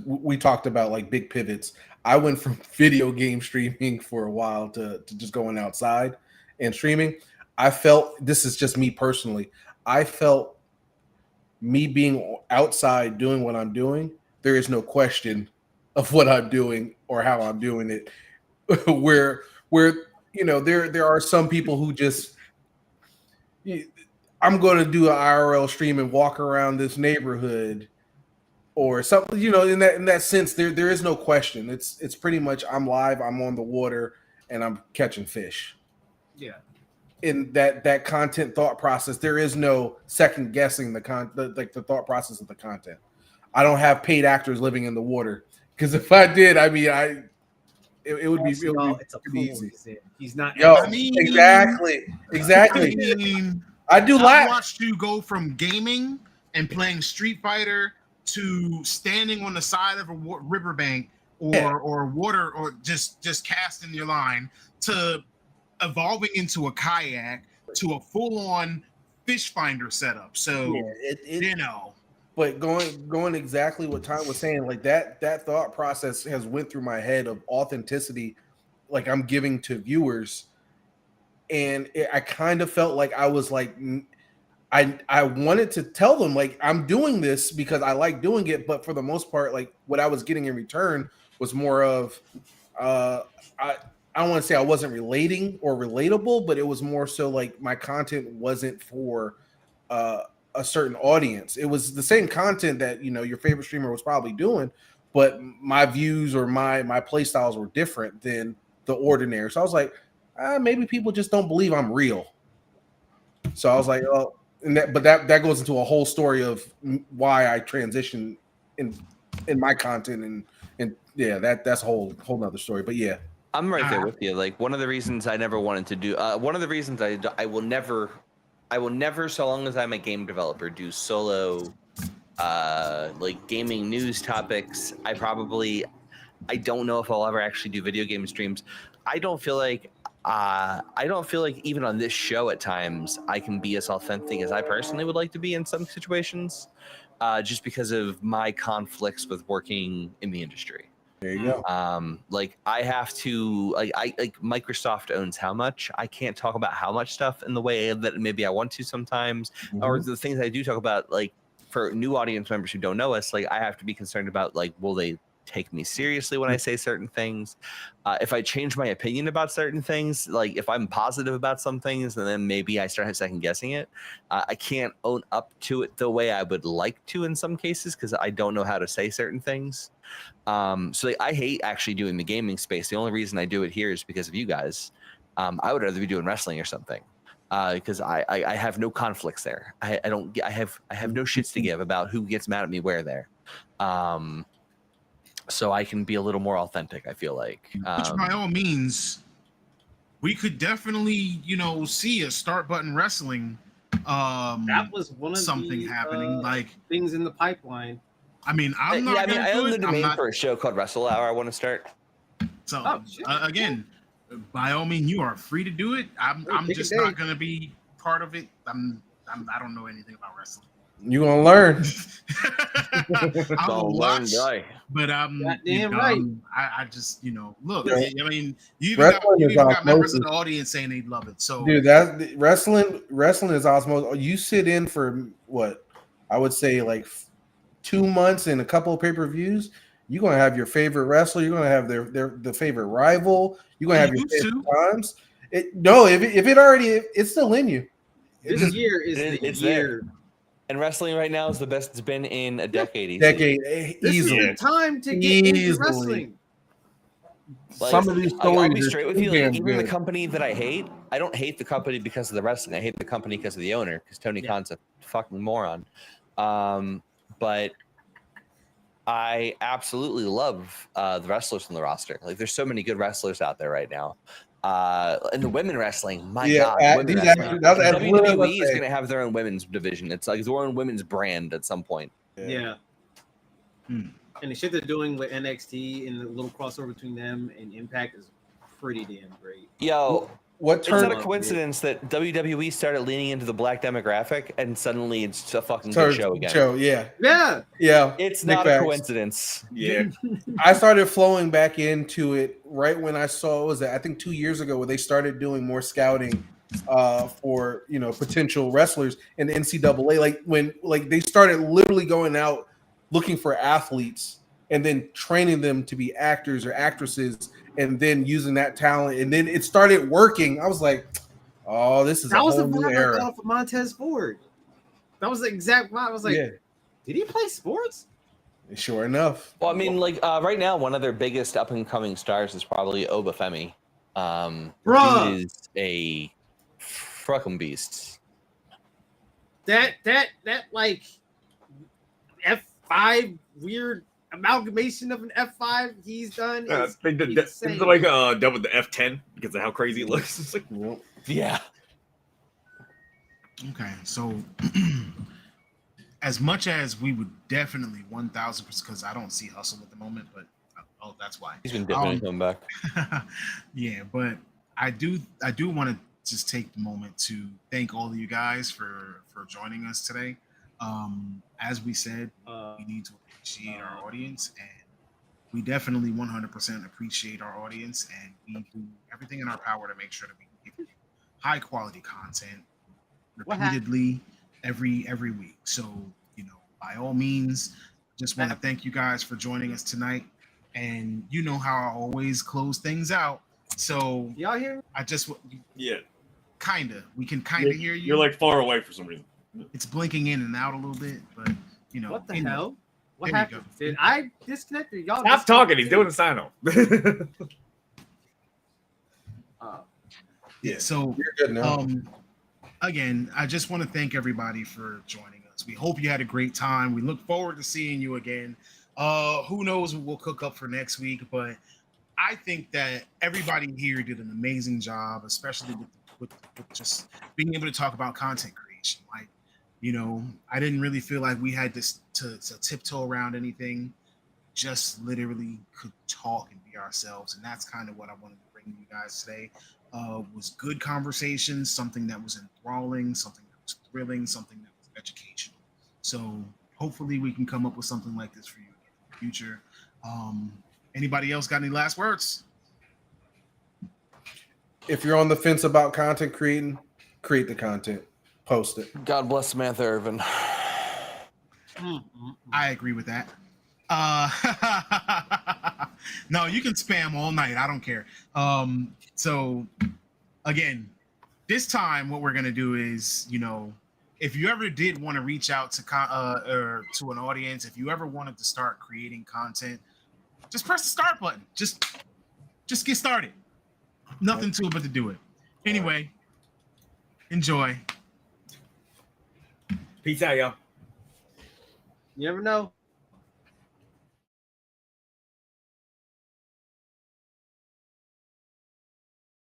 we talked about like big pivots. I went from video game streaming for a while to just going outside and streaming. I felt, this is just me personally, I felt me being outside doing what I'm doing, there is no question of what I'm doing or how I'm doing it. where you know, there are some people who just, I'm going to do an IRL stream and walk around this neighborhood or something, you know, in that sense, there is no question. It's pretty much, I'm live, I'm on the water, and I'm catching fish. Yeah. In that content thought process, there is no second guessing the thought process of the content. I don't have paid actors living in the water, because if I did, I mean, it would be it's pretty easy. He's not. Yo, I mean, exactly. I mean, I do I've laugh. watched you go from gaming and playing Street Fighter to standing on the side of a riverbank or water, or just casting your line, to evolving into a kayak to a full-on fish finder setup. So you know. But going exactly what Tom was saying, like that thought process has went through my head of authenticity, like I'm giving to viewers, and I kind of felt like I was like, I wanted to tell them like I'm doing this because I like doing it, but for the most part, like what I was getting in return was more of, I don't want to say I wasn't relating or relatable, but it was more so like my content wasn't for a certain audience. It was the same content that, you know, your favorite streamer was probably doing, but my views or my play styles were different than the ordinary. So I was like, maybe people just don't believe I'm real. So I was like, oh, but that goes into a whole story of why I transitioned in my content, and yeah, that's a whole nother story. But yeah, I'm right there with you. Like, one of the reasons I never wanted to do, one of the reasons I will never, so long as I'm a game developer, do solo, like gaming news topics. I don't know if I'll ever actually do video game streams. I don't feel like even on this show at times I can be as authentic as I personally would like to be in some situations, just because of my conflicts with working in the industry. there you go. Like I have to, like Microsoft owns how much. I can't talk about how much stuff in the way that maybe I want to sometimes, or the things I do talk about, like for new audience members who don't know us, like I have to be concerned about, like, will they take me seriously when I say certain things? If I change my opinion about certain things, like if I'm positive about some things and then maybe I start second guessing it, I can't own up to it the way I would like to in some cases, because I don't know how to say certain things. So like, I hate actually doing the gaming space. The only reason I do it here is because of you guys. I would rather be doing wrestling or something, because I have no conflicts there. I have no shits to give about who gets mad at me where there. So I can be a little more authentic, I feel like. Which by all means, we could definitely, you know, see a Start Button Wrestling. That was one of something happening, like things in the pipeline. I mean, I'm not. I own the domain for a show called Wrestle Hour. I want to start. So again, by all means, you are free to do it. I'm just not going to be part of it. I don't know anything about wrestling. You gonna learn. I'll watch, but goddamn right. I just, you know, look. Yeah. I mean, you even got members of the audience saying they love it. So, dude, that wrestling is osmosis. You sit in for what I would say like 2 months and a couple of pay-per-views. you're gonna have your favorite wrestler. You're gonna have the favorite rival. You're gonna have your favorite times. If it already, it's still in you. This year is it's the year. there. And wrestling right now is the best it's been in a decade. Easily. This is the time to get into wrestling. Like, some of these stories. I'll be straight with you. Like, even good. the company that I hate, I don't hate the company because of the wrestling. I hate the company because of the owner. Because Tony Khan's a fucking moron. But I absolutely love the wrestlers on the roster. Like, there's so many good wrestlers out there right now. And the women wrestling, my God, women wrestling. WWE is going to have their own women's division. It's like their own women's brand at some point. Yeah. And the shit they're doing with NXT and the little crossover between them and Impact is pretty damn great. Yo, it's not a coincidence that WWE started leaning into the black demographic and suddenly it's a fucking good show again. Yeah. It's not a coincidence. Yeah. I started flowing back into it right when I saw, I think 2 years ago, where they started doing more scouting for potential wrestlers in the NCAA. Like when they started literally going out looking for athletes and then training them to be actors or actresses and then using that talent. And then it started working. I was like, oh, this is a whole new era. That was the vibe I felt for Montez Ford. That was the exact vibe. I was like, did he play sports? Sure enough. Well, I mean, right now, one of their biggest up-and-coming stars is probably Obafemi. Dude is a fucking beast. That like F5 weird amalgamation of an F5 he's done. They done with the F10 because of how crazy it looks. It's like, yeah. Okay, so as much as we would definitely 1,000%, because I don't see Hustle at the moment, but that's why he's been definitely coming back. Yeah, but I do want to just take the moment to thank all of you guys for joining us today. As we said, we need to appreciate our audience, and we definitely 100% appreciate our audience, and we do everything in our power to make sure that we give you high quality content repeatedly every week. So, by all means, just want to thank you guys for joining us tonight. And you know how I always close things out. So y'all hear? I just we can hear you. You're like far away for some reason. It's blinking in and out a little bit, but what the hell? What happened? Did I disconnect? Y'all stop talking. He's doing a sign off. Yeah. So you're good now. Again, I just want to thank everybody for joining us. We hope you had a great time. We look forward to seeing you again. Who knows what we'll cook up for next week, but I think that everybody here did an amazing job, especially with just being able to talk about content creation. Like, I didn't really feel like we had to tiptoe around anything. Just literally could talk and be ourselves, and that's kind of what I wanted to bring you guys today. Was good conversations, something that was enthralling, something that was thrilling, something that was educational. So hopefully we can come up with something like this for you in the future. Anybody else got any last words? If you're on the fence about content creating, create the content, post it. God bless Samantha Irvin. I agree with that. No, you can spam all night. I don't care. So again, this time what we're gonna do is, if you ever did want to reach out to to an audience, if you ever wanted to start creating content, just press the start button. Just get started. Nothing to it but to do it. Anyway, enjoy. Peace out, y'all. You never know.